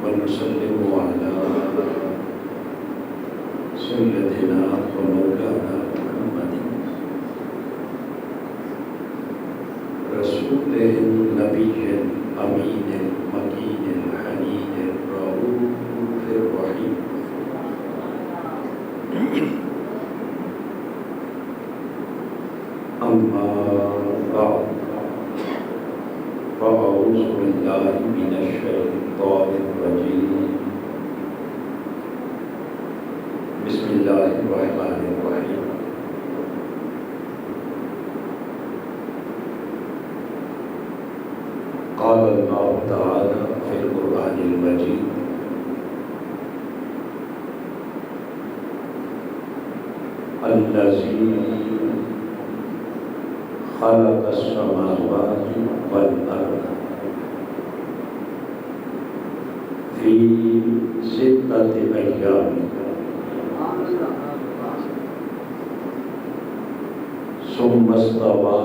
ونسلم على سيدنا ومولانا محمد رسول النبي الأمين المكين الحنين الرؤوف الرحيم. أما بعد، فأعوذ بالله من الشيطان الرجيم. بسم الله الرحمن الرحيم. قال الله تعالى في القرآن المجيد: الذي خلق السماوات والأرض في 6 أيام ثم استوى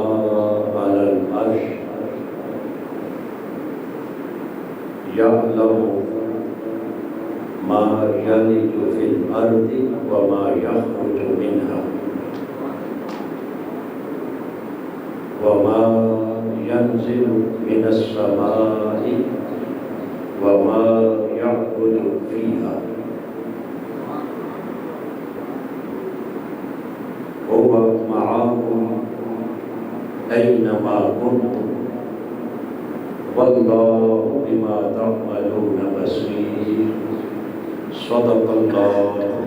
على العرش يعلم ما يلج في الأرض وما يخرج منها وما ينزل من السماء وما يعرج فيها هو معكم أينما كنتم والله بما تعملون بصير. صدق الله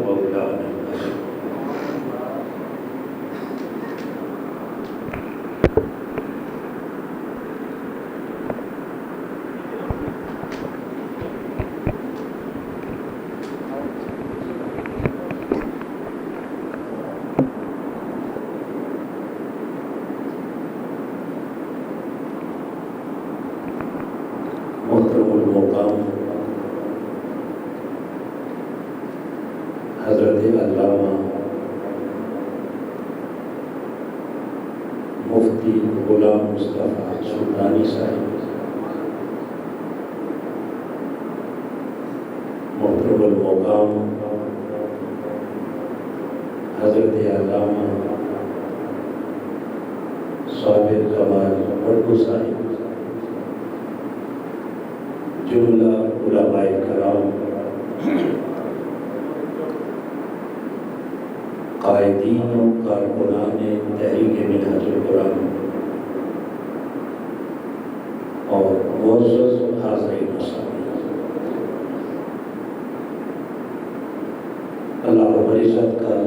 مولانا العظيم. محترم المقام حضرت علامہ مفتی غلام مصطفیٰ سلطانی صاحب، محترم المقام حضرت علامہ صابر کمال پٹو صاحب، جملہ علماء کرام، قائدین و کارکنان تحریک منہاج القرآن اور معزز حاضرین و سامعین، اللہ رب العزت کا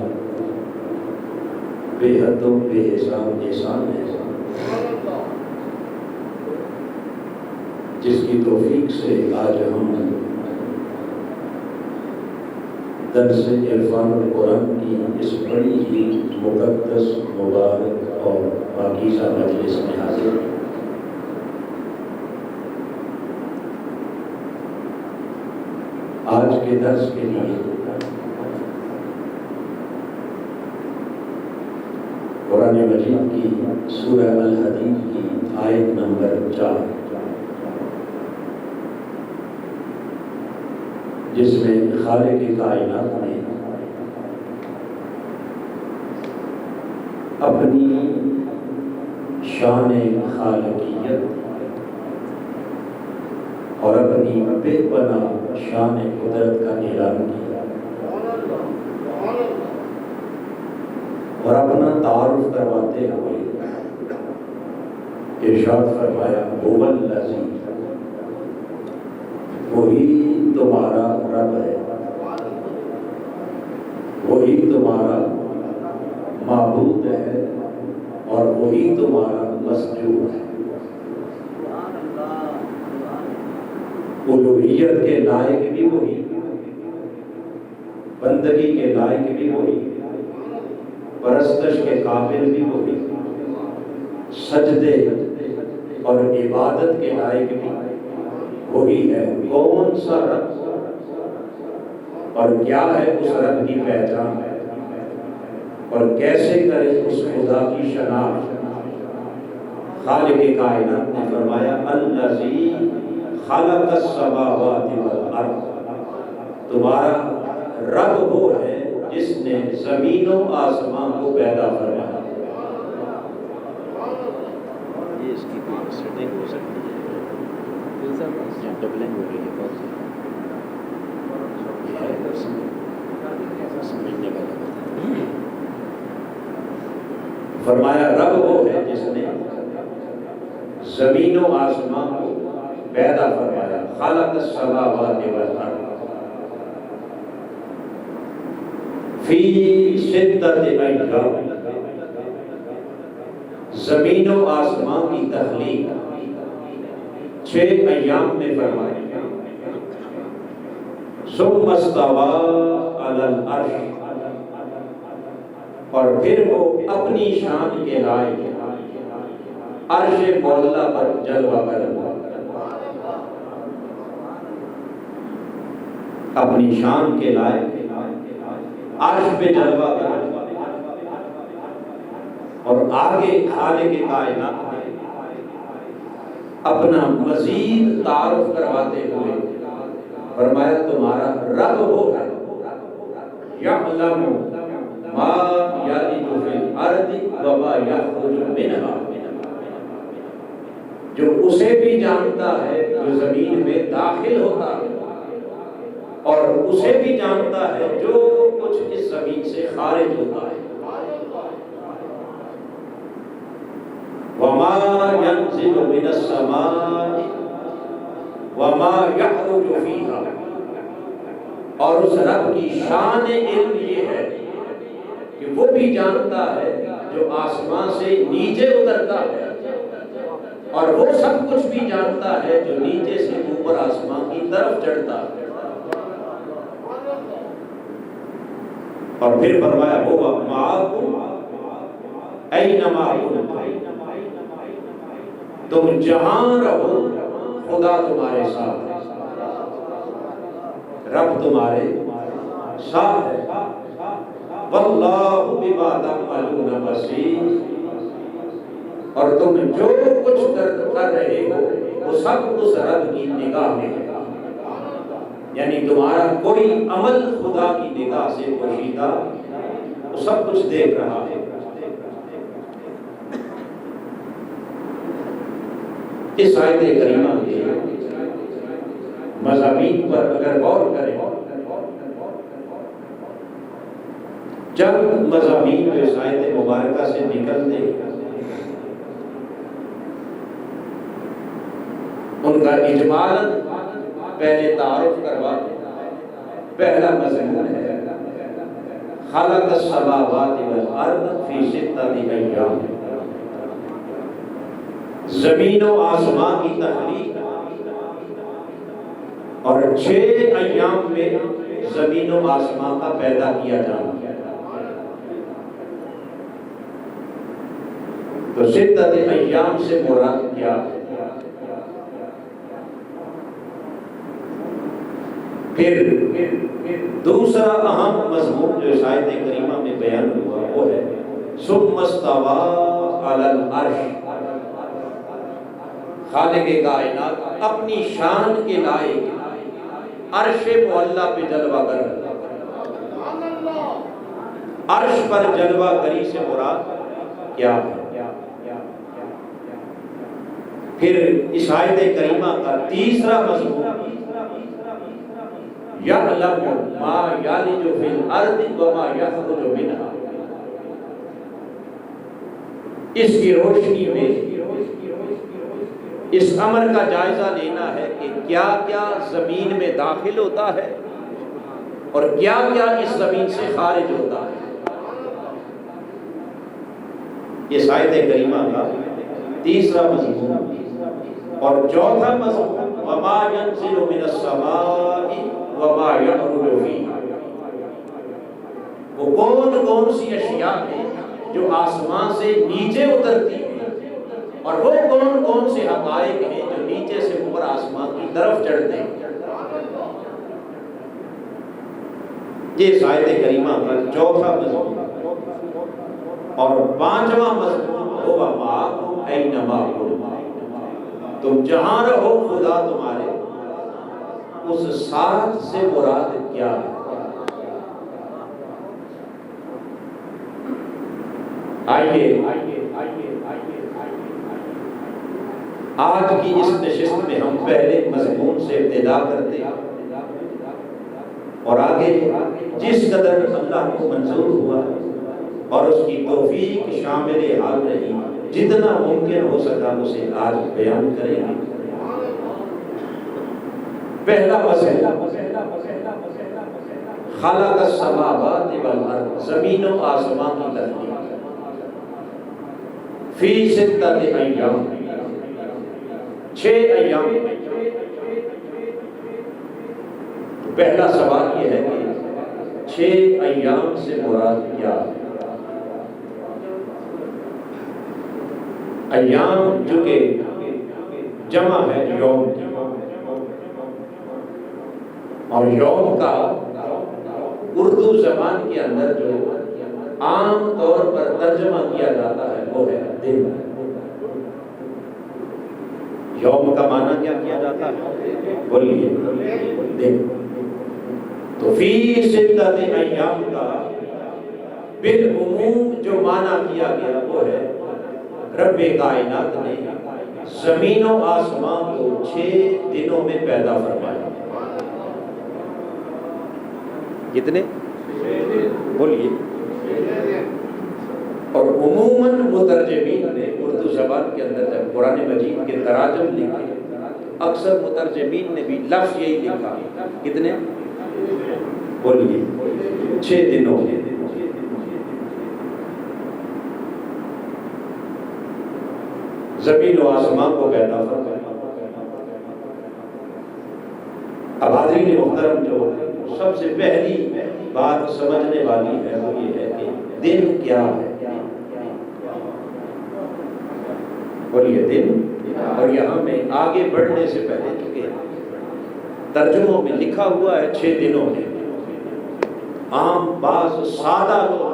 بے حد و بے حساب احسان ہے جس کی توفیق سے آج ہم درس عرفان القرآن کی اس بڑی ہی مقدس، مبارک اور پاکیزہ مجلس میں حاضر ہیں۔ آج کے درس کے لیے قرآن مجید کی سورہ الحدید کی آیت نمبر 4، جس میں خالق کائنات نے اپنی شان خالقیت اور اپنی بے پناہ شان قدرت کا اعلان کیا اور اپنا تعارف کرواتے ہوئے ارشاد فرمایا: هو الذی، وہی تمہارا رب ہے، وہی تمہارا معبود ہے اور وہی تمہارا مسجود ہے۔ الوہیت کے لائق بھی وہی، بندگی کے لائق بھی وہی، پرستش کے قابل بھی وہی، سجدے اور عبادت کے لائق بھی وہی ہے۔ کون سا رب اور کیا ہے اس رب کی پہچان اور کیسے کرے اس خدا کی شناخت؟ خالق کائنات نے فرمایا: الذی خلق السماوات والارض، تمہارا رب وہ ہے جس نے زمین و آسمان کو پیدا فرمایا۔ یہ اس کی کوئی سیٹنگ ہو سکتی ہے، ڈبلنگ ہو رہی ہے بہت سمجھنے والا بتا۔ فرمایا رب وہ ہے جس نے زمین و آسمان کو پیدا فرمایا۔ خلق السماوات والارض فی ستۃ ایام، زمین و آسمان کی تخلیق 6 ایام میں فرمائی۔ ثم استوى علی العرش، اور پھر وہ اپنی شان کے لائق عرش مولا پر جلوہ گر ہوا۔ اپنی شان کے لائق عرش پہ جلوہ گر ہوا، اور آگے خالق کائنات نے اپنا مزید تعارف کرواتے ہوئے فرمایا تمہارا رب وہ ہے یعلم ما یلج فی الارض وما یخرج منہا، جو اسے بھی جانتا ہے جو زمین میں داخل ہوتا ہے، اور اسے بھی جانتا ہے جو کچھ اس زمین سے خارج ہوتا ہے۔ وما ينزل من السماء وما يعرج فيها، اور اس رب کی شان علم یہ ہے کہ وہ بھی جانتا ہے جو آسمان سے نیچے اترتا ہے، اور وہ سب کچھ بھی جانتا ہے جو نیچے سے اوپر آسمان کی طرف چڑھتا ہے۔ اور پھر فرمایا وہ معکم اینما کنتم، تم جہاں رہو خدا تمہارے ساتھ ہے، رب تمہارے ساتھ ہے۔ واللہ بما تعملون بصیر، اور تم جو کچھ کر رہے ہو وہ سب اس رب کی نگاہ میں ہے، یعنی تمہارا کوئی عمل خدا کی نگاہ سے پوشیدہ، وہ سب کچھ دیکھ رہا ہے۔ اس آیت کریمہ کے مضامین پر اگر غور کریں، جب مضامین جو اس آیت مبارکہ سے نکلتے ہیں ان کا اجمالاً پہلے تعارف کرواتے۔ پہلا مضمون ہے خلق السماوات والارض فی ستۃ ایام، زمین و آسمان کی تخلیق اور 6 ایام میں زمین و آسمان کا پیدا کیا جانا۔ تو ستۃ ایام سے مراد کیا ہے؟ پھر دوسرا اہم مضمون جو اس آیت کریمہ میں بیان ہوا وہ ہے ثم استوى علی العرش، خالق کائنات اپنی شان کے لائق عرش معلیٰ پہ جلوہ گر۔ عرش پر جلوہ گری سے مراد کیا ہے؟ پھر اس آیت کریمہ کا تیسرا مضمون یعلم ما یلج فی الارض وما یخرج منہا، اس کی روشنی میں اس امر کا جائزہ لینا ہے کہ کیا کیا زمین میں داخل ہوتا ہے اور کیا کیا اس زمین سے خارج ہوتا ہے۔ یہ آیت کریمہ کا تیسرا مضمون۔ اور چوتھا مضمون وما ينزل من السماء وما يعرج فيها، وہ کون کون سی اشیاء ہیں جو آسمان سے نیچے اترتی ہیں، اور وہ کون کون سے حقائق ہیں جو نیچے سے اوپر آسمان کی طرف چڑھتے ہیں۔ یہ آیت کریمہ کا چوتھا مضمون۔ اور پانچواں مضمون هو معکم اینما کنتم، تم جہاں رہو خدا تمہارے اس ساتھ سے مراد کیا ہے؟ آئیے آج کی اس نشست میں ہم پہلے مضمون سے ابتدا کرتے ہیں اور آگے جس قدر اللہ کو منظور ہوا اور اس کی توفیق شامل حال رہی جتنا ممکن ہو سکا اسے آج بیان کریں گے۔ پہلا مسئلہ خلق السماوات والارض، زمین و آسمان کی تخلیق فی ستۃ ایام، 6 ایام۔ پہلا سوال یہ ہے کہ 6 ایام سے مراد کیا ہے؟ ایام جو کہ جمع ہے یوم کی، اور یوم کا اردو زبان کے اندر جو عام طور پر ترجمہ کیا جاتا ہے وہ ہے دن۔ یوم کا معنی کیا کیا جاتا ہے؟ بولیے، دن۔ تو فی ستۃ ایام کا بالعموم جو معنی کیا گیا وہ ہے رب کائنات نے زمین و آسمان کو 6 دنوں میں پیدا فرمایا۔ کتنے؟ بولیے۔ اور عموماً مترجمین نے اردو زبان کے اندر جب قرآن مجید کے تراجم لکھے، اکثر مترجمین نے بھی لفظ یہی لکھا، کتنے؟ بولیے، 6 دنوں میں۔ زمین و آسمان کو پیدا فرمایا۔ اب حاضرین محترم، جو سب سے پہلی بات سمجھنے والی ہے وہ یہ ہے کہ دن کیا ہے؟ بولیے، دن۔ اور یہاں میں آگے بڑھنے سے پہلے چونکہ ترجموں میں لکھا ہوا ہے 6 دنوں میں، عام بعض سادہ لوگ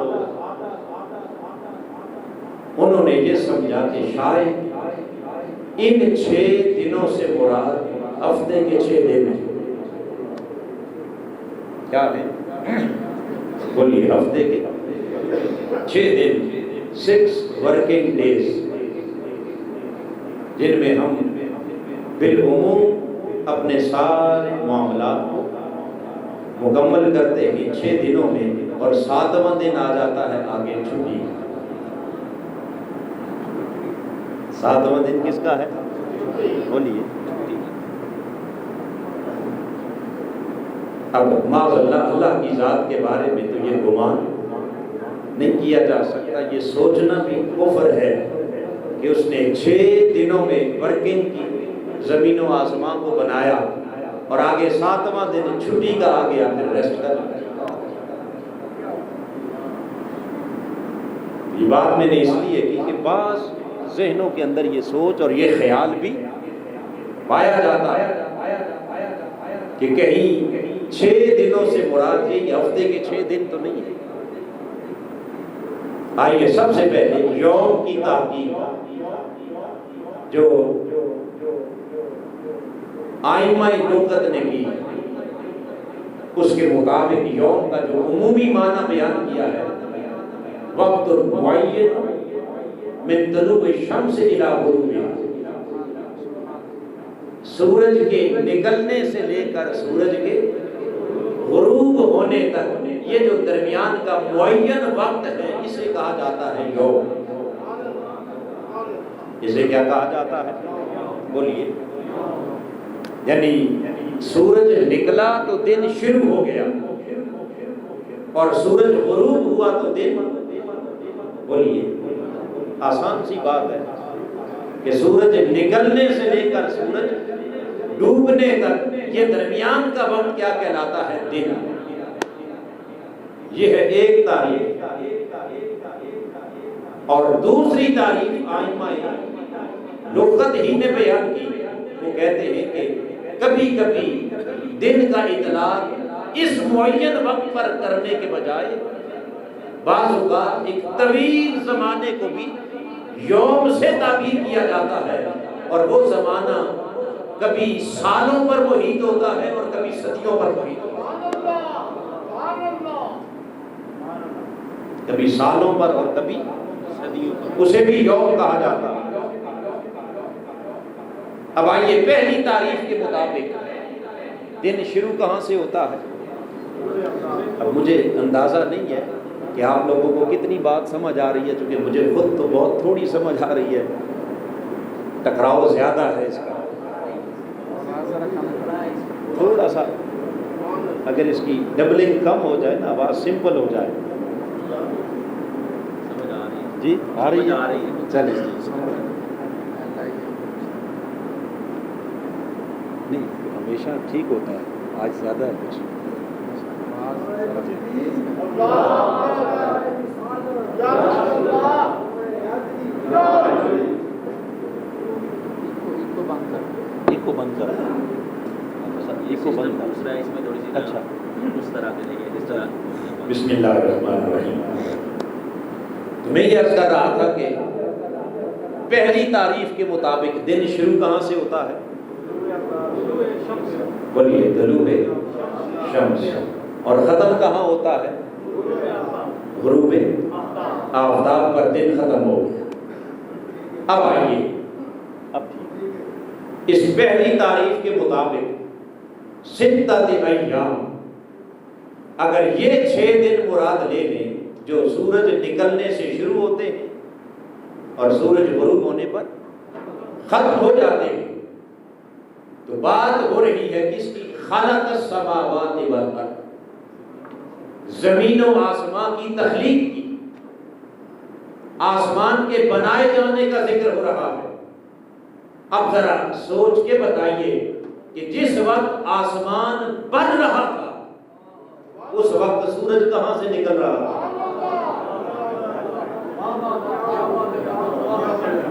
انہوں نے یہ سمجھا کہ شاید ان 6 دنوں سے مراد ہفتے کے 6 دن ہیں۔ کیا ہے؟ بولیے، ہفتے کے 6 دن، 6 ورکنگ ڈیز، جن میں ہم بالعموم اپنے سارے معاملات کو مکمل کرتے ہیں 6 دنوں میں، اور 7واں دن آ جاتا ہے آگے چھٹی۔ 7واں دن کس کا ہے؟ بولیے۔ اب معاذ اللہ کی ذات کے بارے میں تو یہ گمان نہیں کیا جا سکتا، یہ سوچنا بھی کفر ہے کہ اس نے 6 دنوں میں ورکنگ کی زمین و آسمان کو بنایا اور آگے 7واں دن چھٹی کا آ گیا، پھر ریسٹ کر۔ یہ بات میں نے اس لیے کی کہ بعض ذہنوں کے اندر یہ سوچ اور یہ خیال بھی پایا جاتا ہے کہ کہیں 6 دنوں سے مراد یہ ہفتے کے 6 دن تو نہیں ہے۔ آئیے سب سے پہلے یوم کی تحقیق جو آئمہ لغت نے کی، اس کے مطابق یوم کا جو عمومی معنی بیان کیا ہے، وقت معین من طلوع الشمس الی غروبها، سورج کے نکلنے سے لے کر سورج کے غروب ہونے تک یہ جو درمیان کا معین وقت ہے اسے کہا جاتا ہے یوم۔ اسے کیا کہا جاتا ہے؟ بولیے۔ یعنی سورج نکلا تو دن شروع ہو گیا، اور سورج غروب ہوا تو دن، بولیے، آسان سی بات ہے کہ سورج نکلنے سے لے کر سورج ڈوبنے تک یہ درمیان کا وقت کیا کہلاتا ہے؟ دن۔ یہ ہے ایک تعریف۔ اور دوسری تعریف آئمہ لغت ہی نے بیان کی، وہ کہتے ہیں کہ کبھی کبھی دن کا اطلاق اس معین وقت پر کرنے کے بجائے بعض اوقات ایک طویل زمانے کو بھی یوم سے تعبیر کیا جاتا ہے، اور وہ زمانہ کبھی سالوں پر محیط ہوتا ہے اور کبھی صدیوں پر محیط ہوتا ہے، کبھی سالوں پر اور کبھی صدیوں پر۔ اسے بھی یوم کہا جاتا ہے۔ اب آئیے پہلی تعریف کے مطابق دن شروع کہاں سے ہوتا ہے؟ اب مجھے اندازہ نہیں ہے کہ آپ لوگوں کو کتنی بات سمجھ آ رہی ہے، چونکہ مجھے خود تو بہت تھوڑی سمجھ آ رہی ہے، ٹکراؤ زیادہ ہے اس کا، تھوڑا سا اگر اس کی ڈبلنگ کم ہو جائے نا، آواز سمپل ہو جائے۔ سمجھ آ رہی ہے جی آ رہی آ رہی ہے، ہے۔ چلیے نہیں ہمیشہ ٹھیک ہوتا ہے، آج زیادہ ہے کچھ۔ ایک کو بند کر، یہ سسٹم دوسرا ہے، اس میں تھوڑی سی اچھا اس طرح کے نہیں ہے جس طرح۔ بسم اللہ الرحمن الرحیم۔ تو میں یہ عرض کر رہا تھا کہ پہلی تعریف کے مطابق دن شروع کہاں سے ہوتا ہے؟ بولیے، طلوع شمس، اور ختم کہاں ہوتا ہے؟ غروب آفتاب پر دن ختم ہو گیا۔ اب آئیے، اب اس پہلی تعریف کے مطابق ستۃ ایام، اگر یہ 6 دن مراد لے لیں جو سورج نکلنے سے شروع ہوتے ہیں اور سورج غروب ہونے پر ختم ہو جاتے ہیں، تو بات ہو رہی ہے کس کی؟ خلق السماوات والارض، زمین و آسمان کی تخلیق کی، آسمان کے بنائے جانے کا ذکر ہو رہا ہے۔ اب ذرا سوچ کے بتائیے کہ جس وقت آسمان بن رہا تھا اس وقت سورج کہاں سے نکل رہا تھا؟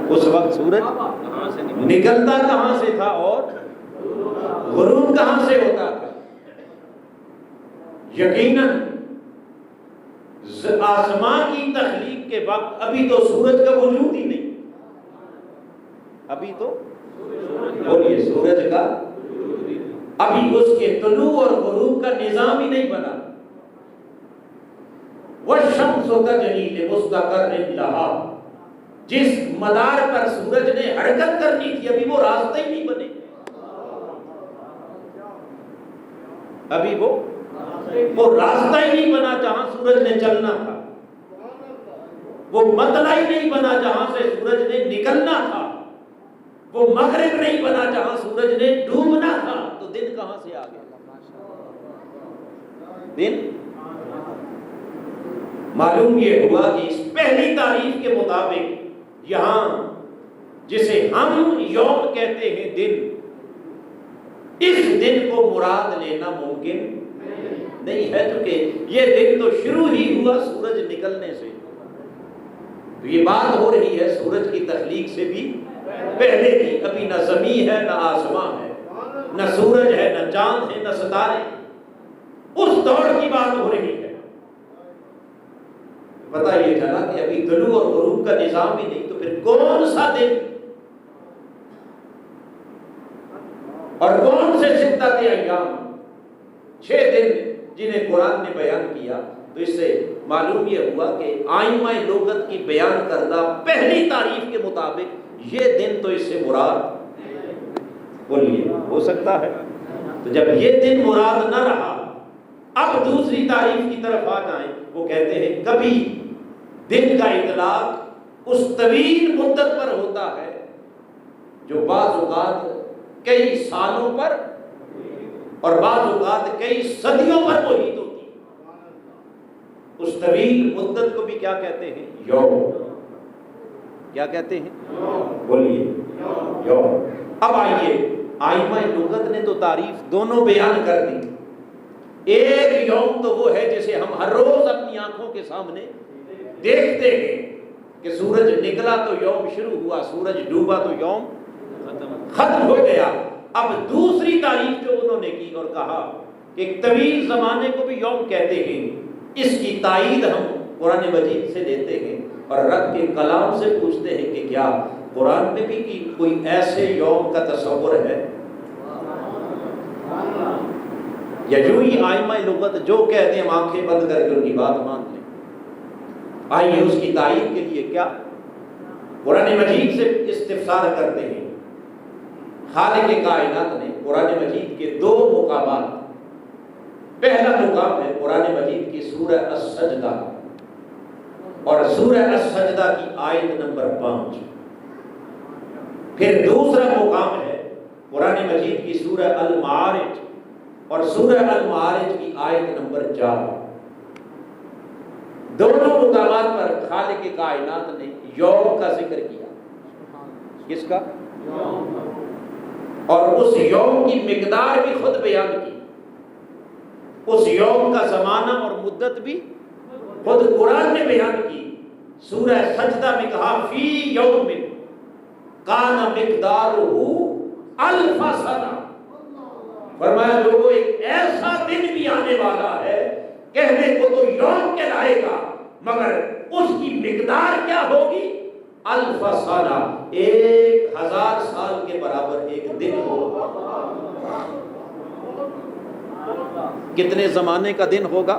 اس وقت سورج کہاں سے نکلتا کہاں سے تھا اور غروب کہاں سے ہوتا تھا؟ یقیناً آسمان کی تخلیق کے وقت ابھی تو سورج کا وجود ہی نہیں، ابھی تو بولیے سورج کا، ابھی اس کے طلوع اور غروب کا نظام ہی نہیں بنا۔ والشمس تجری لمستقر لہا، جس مدار پر سورج نے حرکت کرنی تھی ابھی وہ راستہ ہی نہیں بنے، ابھی وہ راستہ ہی نہیں بنا جہاں سورج نے چلنا تھا، وہ مطلع ہی نہیں بنا جہاں سے سورج نے نکلنا تھا، وہ مغرب نہیں بنا جہاں سورج نے ڈوبنا تھا، تو دن کہاں سے آ گیا؟ دن معلوم یہ ہوا کہ اس پہلی تعریف کے مطابق یہاں جسے ہم یوم کہتے ہیں دن، اس دن کو مراد لینا ممکن نہیں ہے، کیونکہ یہ دن تو شروع ہی ہوا سورج نکلنے سے۔ تو یہ بات ہو رہی ہے سورج کی تخلیق سے بھی پہلے کی، ابھی نہ زمین ہے نہ آسمان ہے، نہ سورج ہے نہ چاند ہے نہ ستارے، اس دور کی بات ہو رہی ہے۔ پتہ یہ چلا کہ ابھی طلوع اور غروب کا نظام ہی نہیں، تو پھر کون سا دن اور کون سے ستۃ ایام، 6 دن جنہیں قرآن نے بیان کیا؟ تو اس سے معلوم یہ ہوا کہ آئمہ لغت کی بیان کردہ پہلی تعریف کے مطابق یہ دن تو اس سے مراد بولیے ہو سکتا ہے۔ تو جب یہ دن مراد نہ رہا، اب دوسری تعریف کی طرف آ جائیں، وہ کہتے ہیں کبھی دن کا اطلاق اس طویل مدت پر ہوتا ہے جو بعض اوقات کئی سالوں پر اور بعض اوقات کئی صدیوں پر محیط ہوتی ہے۔ اس طویل مدت کو بھی کیا کہتے ہیں؟ یوم۔ کیا کہتے ہیں؟ بولیے یوم۔ اب آئیے، آئمہ لغت نے تو تعریف دونوں بیان کر دی۔ ایک یوم تو وہ ہے جسے ہم ہر روز اپنی آنکھوں کے سامنے دیکھتے ہیں کہ سورج نکلا تو یوم شروع ہوا، سورج ڈوبا تو یوم ختم ہو گیا۔ اب دوسری تعریف جو انہوں نے کی اور کہا کہ ایک طویل زمانے کو بھی یوم کہتے ہیں، اس کی تائید ہم قرآن مجید سے لیتے ہیں اور رب کے کلام سے پوچھتے ہیں کہ کیا قرآن میں بھی کوئی ایسے یوم کا تصور ہے یا یوں ہی آئمہ لغت جو کہتے ہیں آنکھیں بند کر کے ان کی بات مان لیں؟ آئیے اس کی تائید کے لیے کیا قرآن مجید سے استفسار کرتے ہیں۔ خالق کائنات نے قرآن مجید کے دو مقامات، پہلا مقام ہے قرآن مجید کی سورہ السجدہ اور سورہ السجدہ کی آیت نمبر 5، پھر دوسرا مقام ہے قرآن مجید کی سورہ المعارج اور سورہ المعارج کی آیت نمبر 4۔ دونوں مقامات پر خالق کائنات نے یوم کا ذکر کیا۔ کس کا؟ اور اس یوم کی مقدار بھی خود بیان کی، اس یوم کا زمانہ اور مدت بھی خود قرآن نے بیان کی۔ سورہ سجدہ میں کہا فی یوم کان مقدارہ الف سنہ، فرمایا لوگوں ایک ایسا دن بھی آنے والا ہے، کہنے کو تو یوم کہلائے گا مگر اس کی مقدار کیا ہوگی؟ الف سنہ، 1000 سال کے برابر ایک دن ہوگا۔ کتنے زمانے کا دن ہوگا؟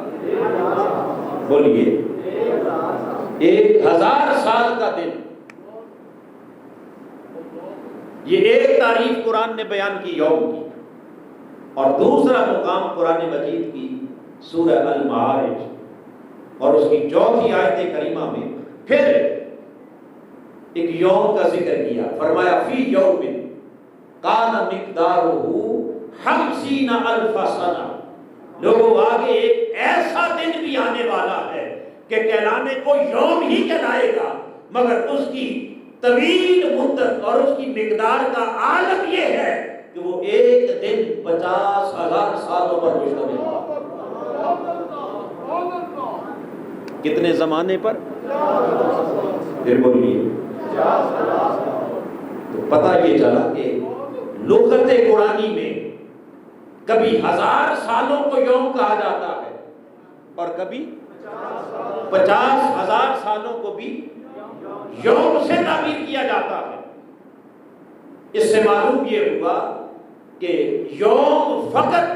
بولیے 1000 سال کا دن۔ یہ ایک تعریف قرآن نے بیان کی یوم کی، اور دوسرا مقام قرآن مجید کی سورہ المعارج اور اس کی 4 آیت کریمہ میں پھر ایک یوم کا ذکر کیا، فرمایا فی یوم کان مقدارہ 50 الف سنہ۔ لوگوں آگے ایک ایسا دن بھی آنے والا ہے کہ کہلانے کو یوم ہی کہلائے گا مگر اس کی طویل مدت اور اس کی مقدار کا عالم یہ ہے کہ وہ ایک دن 50,000 سالوں پر مشتمل ہے۔ کتنے زمانے پر؟ پھر بولیے۔ تو پتہ یہ چلا کہ لغت قرآنی میں کبھی 1000 سالوں کو یوم کہا جاتا ہے اور کبھی 50,000 سالوں کو بھی یوم سے تعبیر کیا جاتا ہے۔ اس سے معلوم یہ ہوا کہ یوم فقط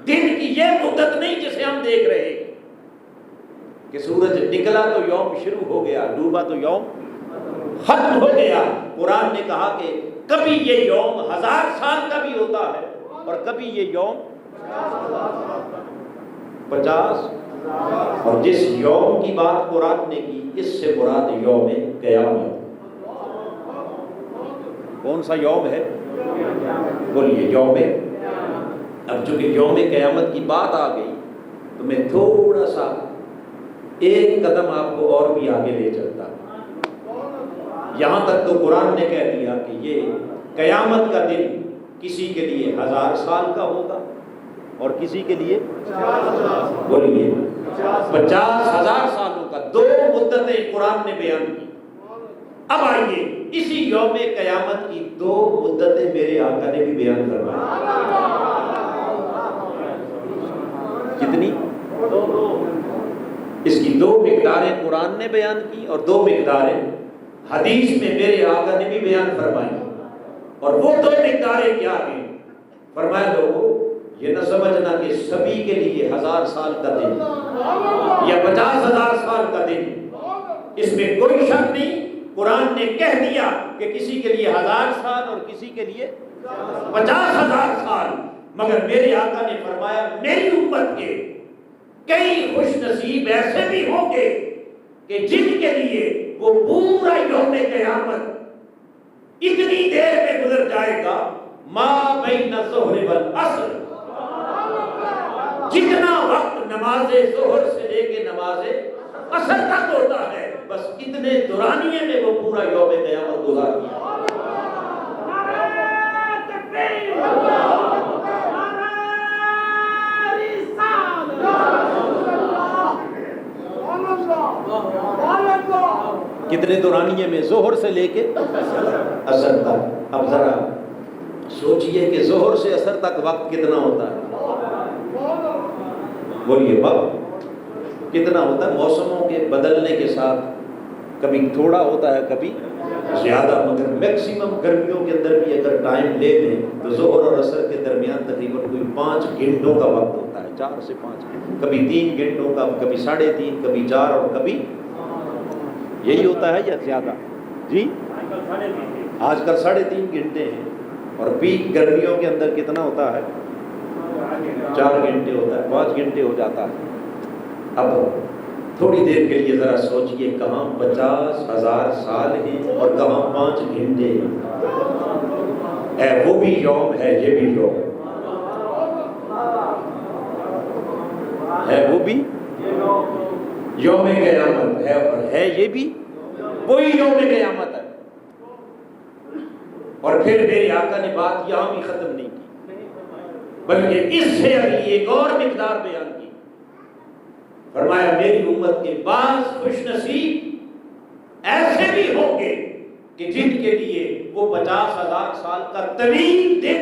دن کی یہ مدت نہیں جسے ہم دیکھ رہے ہیں کہ سورج نکلا تو یوم شروع ہو گیا، ڈوبا تو یوم ختم ہو گیا۔ قرآن نے کہا کہ کبھی یہ یوم 1000 سال کا بھی ہوتا ہے اور کبھی یہ یوم 50، اور جس یوم کی بات قرآن نے کی اس سے مراد یوم قیامت۔ کون سا یوم ہے؟ بولیے یوم۔ اب چونکہ یوم قیامت کی بات آ گئی تو میں تھوڑا سا ایک قدم آپ کو اور بھی آگے لے چلتا ہوں۔ یہاں تک تو قرآن نے کہہ دیا کہ یہ قیامت کا دن کسی کے لیے 1000 سال کا ہوگا اور کسی کے لیے بولیے 50,000 سالوں کا۔ 2 مدتیں قرآن نے بیان کی۔ اب آئیے اسی یوم قیامت کی 2 مدتیں میرے آقا نے بھی بیان کروائی۔ کتنی؟ اس کی 2 مقداریں قرآن نے بیان کی اور 2 مقداریں حدیث میں میرے آقا نے بھی بیان فرمائی۔ اور وہ 2 مقداریں کیا ہیں؟ فرمایا لوگوں یہ نہ سمجھنا کہ سبھی کے لیے 1000 سال کا دن یا 50,000 سال کا دن، اس میں کوئی شک نہیں۔ قرآن نے کہہ دیا کہ کسی کے لیے 1000 سال اور کسی کے لیے 50,000 سال، مگر میرے آقا نے فرمایا میری امت کے کئی خوش نصیب ایسے بھی ہوں گے کہ جن کے لیے وہ پورا یوم قیامت اتنی دیر میں گزر جائے گا، ما بین الظہر والعصر، جتنا وقت نماز ظہر سے لے کے نماز عصر تک ہوتا ہے، بس اتنے دورانیے میں وہ پورا یوم قیامت گزار دیا۔ کتنے دورانیے میں؟ ظہر سے لے کے عصر تک۔ اب ذرا سوچئے کہ ظہر سے عصر تک وقت کتنا ہوتا ہے؟ بولیے وقت کتنا ہوتا ہے؟ موسموں کے بدلنے کے ساتھ کبھی تھوڑا ہوتا ہے کبھی زیادہ، مگر میکسیمم گرمیوں کے اندر بھی اگر ٹائم لے لیں تو ظہر اور عصر کے درمیان تقریباً کوئی 5 گھنٹوں کا وقت ہوتا ہے، 4 سے 5، کبھی 3 گھنٹوں کا، کبھی 3.5، کبھی 4، اور کبھی یہی ہوتا ہے یا زیادہ؟ جی آج کل 3.5 گھنٹے ہیں، اور پیک گرمیوں کے اندر کتنا ہوتا ہے؟ 4 گھنٹے ہوتا ہے، 5 گھنٹے ہو جاتا ہے۔ اب تھوڑی دیر کے لیے ذرا سوچئے، کہاں 50,000 سال ہیں اور کہاں 5 گھنٹے ہیں۔ ہے وہ بھی یوم ہے، یہ بھی یوم ہے، وہ بھی یوم قیامت ہے، اور ہے یہ بھی وہی یوم قیامت ہے۔ اور پھر میرے آقا نے بات یہاں بھی ختم نہیں کی، بلکہ اس سے اگلی ایک اور مقدار بیان کی۔ فرمایا میری امت کے بعض خوش نصیب ایسے بھی ہوں گے کہ جن کے لیے وہ 50,000 سال کا طویل دن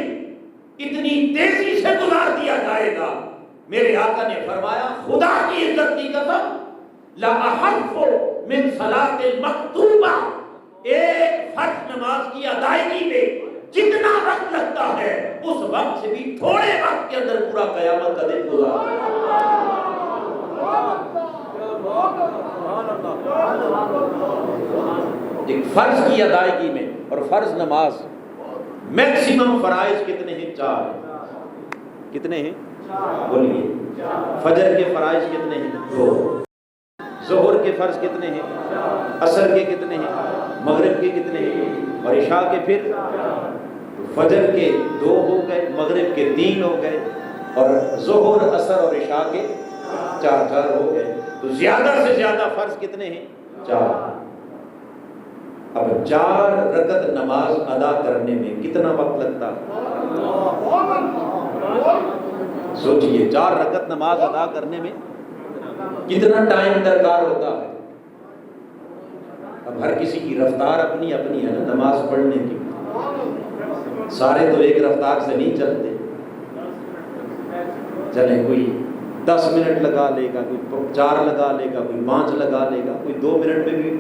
اتنی تیزی سے گزار دیا جائے گا۔ میرے آقا نے فرمایا خدا کی عزت کی قسم، لَأَحَفُّ مِنْ صَلَاةِ الْمَكْتُوبَةِ، ایک فرض نماز کی ادائیگی میں جتنا وقت لگتا ہے اس وقت سے بھی تھوڑے وقت کے اندر پورا قیامت کا دن گزار۔ ایک فرض کی ادائیگی میں، اور فرض نماز میکسیمم فرائض کتنے ہیں؟ 4 کتنے ہیں؟ بولیے۔ فجر کے فرائض کتنے ہیں؟ 2۔ ظہر کے فرض کتنے ہیں؟ عصر کے کتنے ہیں؟ مغرب کے کتنے ہیں؟ اور عشاء کے پھر فجر کے 2 ہو گئے، مغرب کے 3 ہو گئے، اور ظہر، عصر اور عشاء کے 4 ہو گئے۔ تو زیادہ سے زیادہ فرض کتنے ہیں؟ 4۔ اب 4 رکعت نماز ادا کرنے میں کتنا وقت لگتا ہے؟ سوچئے 4 رکعت نماز ادا کرنے میں کتنا ٹائم درکار ہوتا ہے؟ اب ہر کسی کی رفتار اپنی اپنی ہے نا نماز پڑھنے کی، سارے تو ایک رفتار سے نہیں چلتے۔ چلیں کوئی 10 منٹ لگا لے گا، کوئی 4 لگا لے گا، کوئی 5 لگا لے گا، کوئی 2 منٹ میں بھی،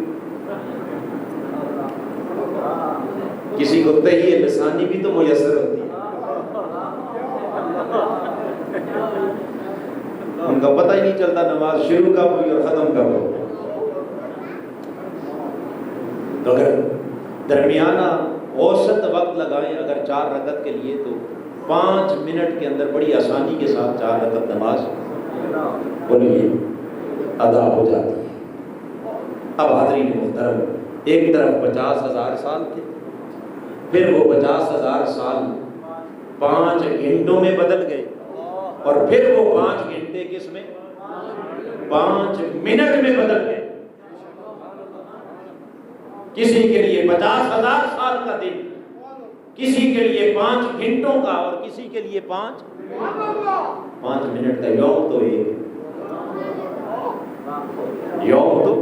کسی کو تہیہ لسانی بھی تو میسر ہوتی ہے، ان کا پتہ ہی نہیں چلتا نماز شروع کب ہوئی اور ختم کب ہوئی۔ تو اگر درمیانہ اوسط وقت لگائیں اگر 4 رکعت کے لیے تو 5 منٹ کے اندر بڑی آسانی کے ساتھ 4 رکعت نماز بولیے ادا ہو جاتی ہے۔ اب حاضرین محترم، ایک طرف 50,000 سال تھے، پھر وہ 50,000 سال 5 گھنٹوں میں بدل گئے، اور پھر وہ 5 گھنٹے کس میں؟ 5 منٹ میں بدل گئے۔ کسی کے لیے 50,000 سال کا دن، کسی کے لیے 5 گھنٹوں کا، اور کسی کے لیے 5 منٹ کا۔ یوم تو ایک ہے، یوم تو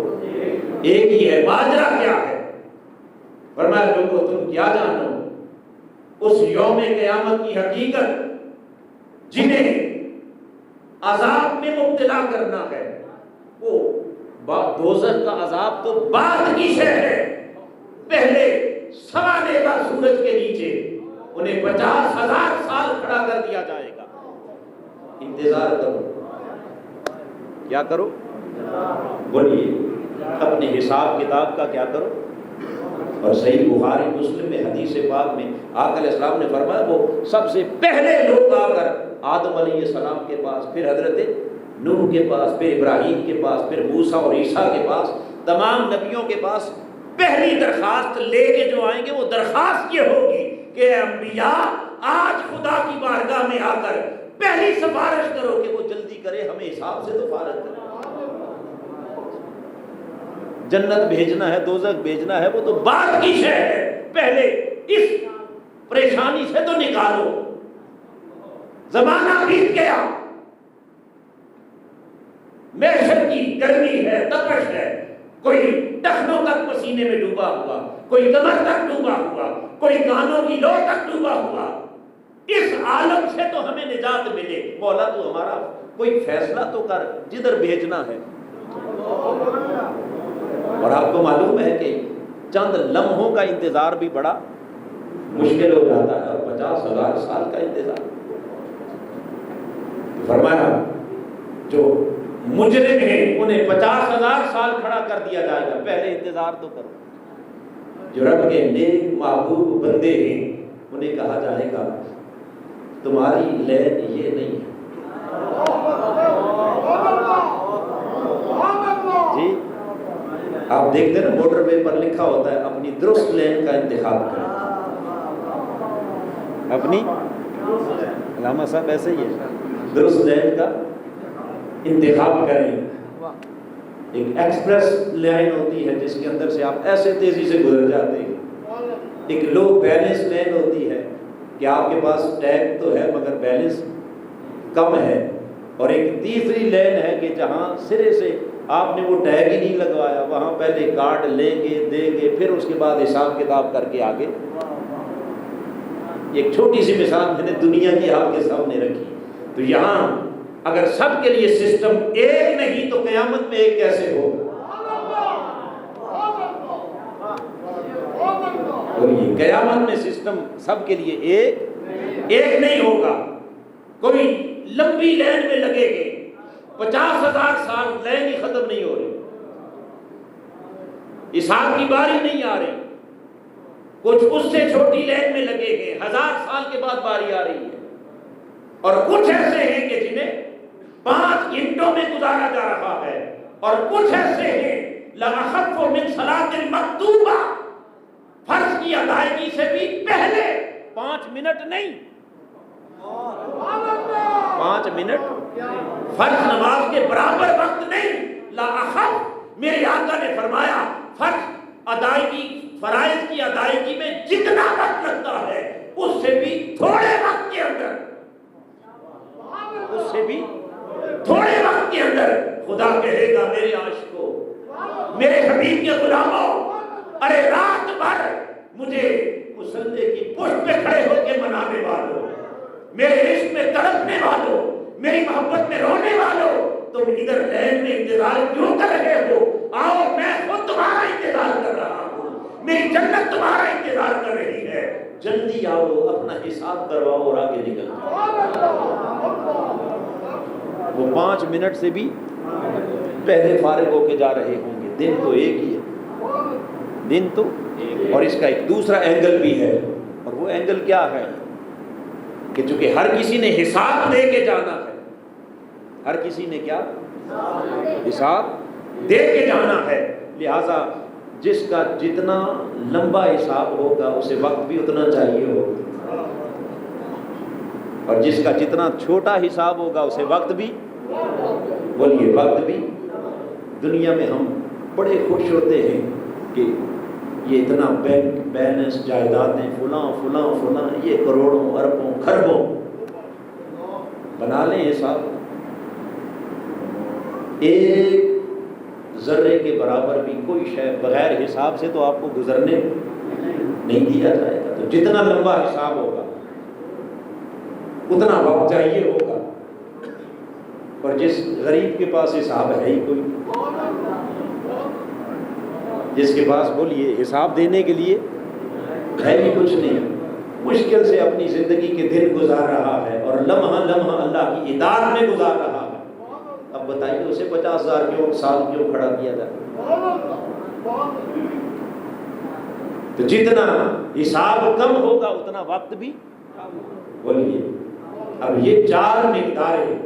ایک ہی ہے، ماجرا کیا ہے؟ فرمایا لوگوں تم کیا جانو اس یوم قیامت کی حقیقت، جنہیں عذاب میں مبتلا کرنا ہے، وہ دوزخ کا عذاب تو بعد کی شے ہے۔ پہلے سوا نیزہ سورج کے نیچے انہیں 50,000 سال کھڑا کر دیا جائے گا۔ انتظار کرو، کیا کرو؟ بولیے اپنے حساب کتاب کا کیا کرو؟ اور صحیح بخاری مسلم میں حدیث پاک میں آقا علیہ السلام نے فرمایا وہ سب سے پہلے لوگ آ کر آدم علیہ السلام کے پاس، پھر حضرت نوح کے پاس، پھر ابراہیم کے پاس، پھر موسیٰ اور عیسیٰ کے پاس، تمام نبیوں کے پاس پہلی درخواست لے کے جو آئیں گے وہ درخواست یہ ہوگی کہ اے انبیاء، آج خدا کی بارگاہ میں آ کر پہلی سفارش کرو کہ وہ جلدی کرے ہمیں حساب سے تو فارغ کرے۔ جنت بھیجنا ہے، دوزخ بھیجنا ہے، وہ تو بعد کی شے ہے، پہلے اس پریشانی سے تو نکالو۔ زمانہ بیت گیا، معیشت کی گرمی ہے، تپش ہے، کوئی ٹخنوں تک پسینے میں ڈوبا ہوا، کوئی کمر تک ڈوبا ہوا، کوئی کانوں کی لو تک ڈوبا ہوا۔ اس عالم سے تو ہمیں نجات ملے، مولا تو ہمارا کوئی فیصلہ تو کر، جدھر بھیجنا ہے۔ اور آپ کو معلوم ہے کہ چند لمحوں کا انتظار بھی بڑا مشکل ہو جاتا ہے، اور 50,000 سال کا انتظار۔ فرمایا جو مجرم ہیں انہیں 50,000 سال کھڑا کر دیا جائے گا، پہلے انتظار تو کرو۔ جو رب کے نیک محبوب بندے ہیں انہیں کہا جائے گا تمہاری لین یہ نہیں ہے جی۔ آپ دیکھتے ہیں نا موٹر وے پر لکھا ہوتا ہے اپنی درست لین کا انتخاب کریں، اپنی علامہ صاحب ایسے ہی ہے، درست لین کا انتخاب کریں۔ ایک ایکسپریس لائن ہوتی ہے جس کے اندر سے آپ ایسے تیزی سے گزر جاتے ہیں، ایک لو بیلنس لین ہوتی ہے کہ آپ کے پاس ٹیگ تو ہے مگر بیلنس کم ہے، اور ایک تیسری لین ہے کہ جہاں سرے سے آپ نے وہ ٹیگ ہی نہیں لگوایا، وہاں پہلے کارڈ لیں گے دیں گے پھر اس کے بعد حساب کتاب کر کے آگے۔ ایک چھوٹی سی مثال میں نے دنیا کی آپ کے سامنے رکھی، تو یہاں اگر سب کے لیے سسٹم ایک نہیں تو قیامت میں ایک کیسے ہوگا؟ اور یہ قیامت میں سسٹم سب کے لیے ایک نہیں ہوگا، کوئی لمبی لائن میں لگے گے، 50,000 سال لائن ہی ختم نہیں ہو رہی، حساب کی باری نہیں آ رہی، کچھ اس سے چھوٹی لائن میں لگے گے، 1000 سال کے بعد باری آ رہی ہے، اور کچھ ایسے ہیں کہ جنہیں 5 گھنٹوں میں گزارا جا رہا ہے، اور کچھ ایسے ہیں لَأَخَفُّ مِنْ صَلَاةٍ مَكْتُوبَةٍ، فرض کی ادائیگی سے بھی پہلے 5 منٹ نہیں، 5 منٹ فرض نماز کے برابر وقت نہیں، لَأَخَفُّ میرے آقا نے فرمایا فرض ادائیگی فرائض کی ادائیگی میں جتنا وقت لگتا ہے اس سے بھی تھوڑے وقت کے اندر، اس سے بھی تھوڑے وقت کے اندر خدا کہے گا میرے عاشقوں، میرے حبیب کے غلاموں، ارے رات بھر مجھے مصلی کی پشت پہ کھڑے ہو کے منانے والوں، میرے عشق میں تڑپنے والوں، میری محبت میں رونے والوں، تم ادھر لین میں انتظار کیوں کر رہے ہو؟ آؤ میں خود تمہارا انتظار کر رہا ہوں، میری جنت تمہارا انتظار کر رہی ہے، جلدی آؤ اپنا حساب کرواؤ اور آگے نکل جاؤ۔ وہ 5 منٹ سے بھی پہلے فارغ ہو کے جا رہے ہوں گے، دن تو ایک ہی ہے، دن تو، اور اس کا ایک دوسرا اینگل بھی ہے، اور وہ اینگل کیا ہے کہ چونکہ ہر کسی نے حساب دے کے جانا ہے، ہر کسی نے کیا حساب دے کے جانا ہے، لہذا جس کا جتنا لمبا حساب ہوگا اسے وقت بھی اتنا چاہیے ہوگا، اور جس کا جتنا چھوٹا حساب ہوگا اسے وقت بھی، بولیے وقت بھی۔ دنیا میں ہم بڑے خوش ہوتے ہیں کہ یہ اتنا بینک بیلنس جائیدادیں فلاں فلاں فلاں، یہ کروڑوں اربوں کھربوں، بنا لیں حساب، ایک ذرے کے برابر بھی کوئی شے بغیر حساب سے تو آپ کو گزرنے نہیں دیا جائے گا، تو جتنا لمبا حساب ہوگا اتنا وقت چاہیے ہوگا، اور جس غریب کے پاس حساب ہے ہی کوئی، جس کے پاس بولیے حساب دینے کے لیے ہے ہی کچھ نہیں، مشکل سے اپنی زندگی کے دن گزار رہا ہے اور لمحہ لمحہ اللہ کی اطاعت میں گزار رہا ہے، اب بتائیے اسے 50,000 سال کیوں کھڑا کیا جائے؟ تو جتنا حساب کم ہوگا اتنا وقت بھی، بولیے اب یہ 4 مقداریں،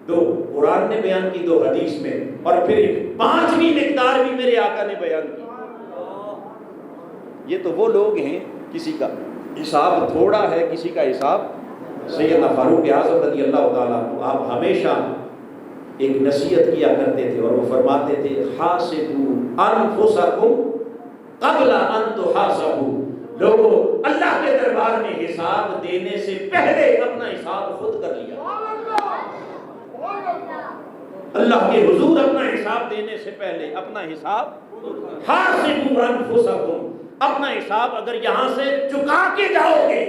2 قرآن نے بیان کی، 2 حدیث میں، اور پھر 5ویں مقدار بھی میرے آقا نے بیان کی۔ یہ تو وہ لوگ ہیں کسی کا حساب تھوڑا ہے، کسی کا حساب، سیدنا فاروق اعظم رضی اللہ تعالیٰ عنہ آپ ہمیشہ ایک نصیحت کیا کرتے تھے، اور وہ فرماتے تھے حاسبوا انفسکم قبل ان تحاسبوا، لوگوں اللہ کے دربار میں حساب دینے سے پہلے اپنا حساب خود کر لیا، اللہ کے حضور اپنا حساب دینے سے پہلے اپنا حساب، حاسبوا انفسکم، اپنا حساب اگر یہاں سے چکا کے جاؤ گے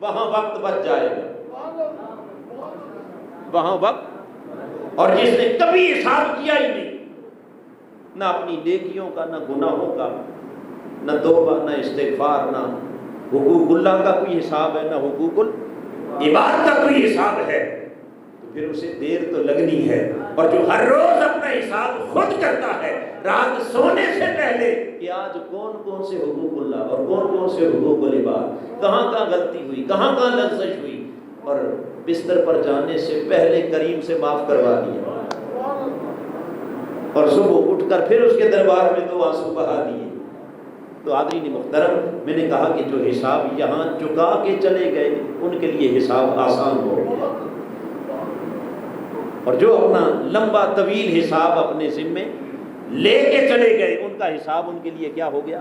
وہاں وقت بچ جائے گا، وہاں وقت، اور جس نے کبھی حساب کیا ہی نہیں، نہ اپنی نیکیوں کا نہ گناہوں کا، نہ توبہ نہ استغفار، نہ حقوق اللہ کا کوئی حساب ہے، نہ حقوق العباد کا کوئی حساب ہے، تو پھر اسے دیر تو لگنی ہے۔ اور جو ہر روز اپنا حساب خود کرتا ہے رات سونے سے پہلے کہ آج کون کون سے حقوق اللہ اور کون کون سے حقوق العباد، کہاں کہاں غلطی ہوئی، کہاں کہاں لغزش ہوئی، اور بستر پر جانے سے پہلے کریم سے معاف کروا دیا، اور صبح اٹھ کر پھر اس کے دربار میں 2 آنسو بہا دیے۔ تو حاضرین محترم، میں نے کہا کہ جو حساب یہاں چکا کے چلے گئے ان کے لیے حساب آسان ہو گیا، اور جو اپنا لمبا طویل حساب اپنے ذمے لے کے چلے گئے ان کا حساب ان کے لیے کیا ہو گیا؟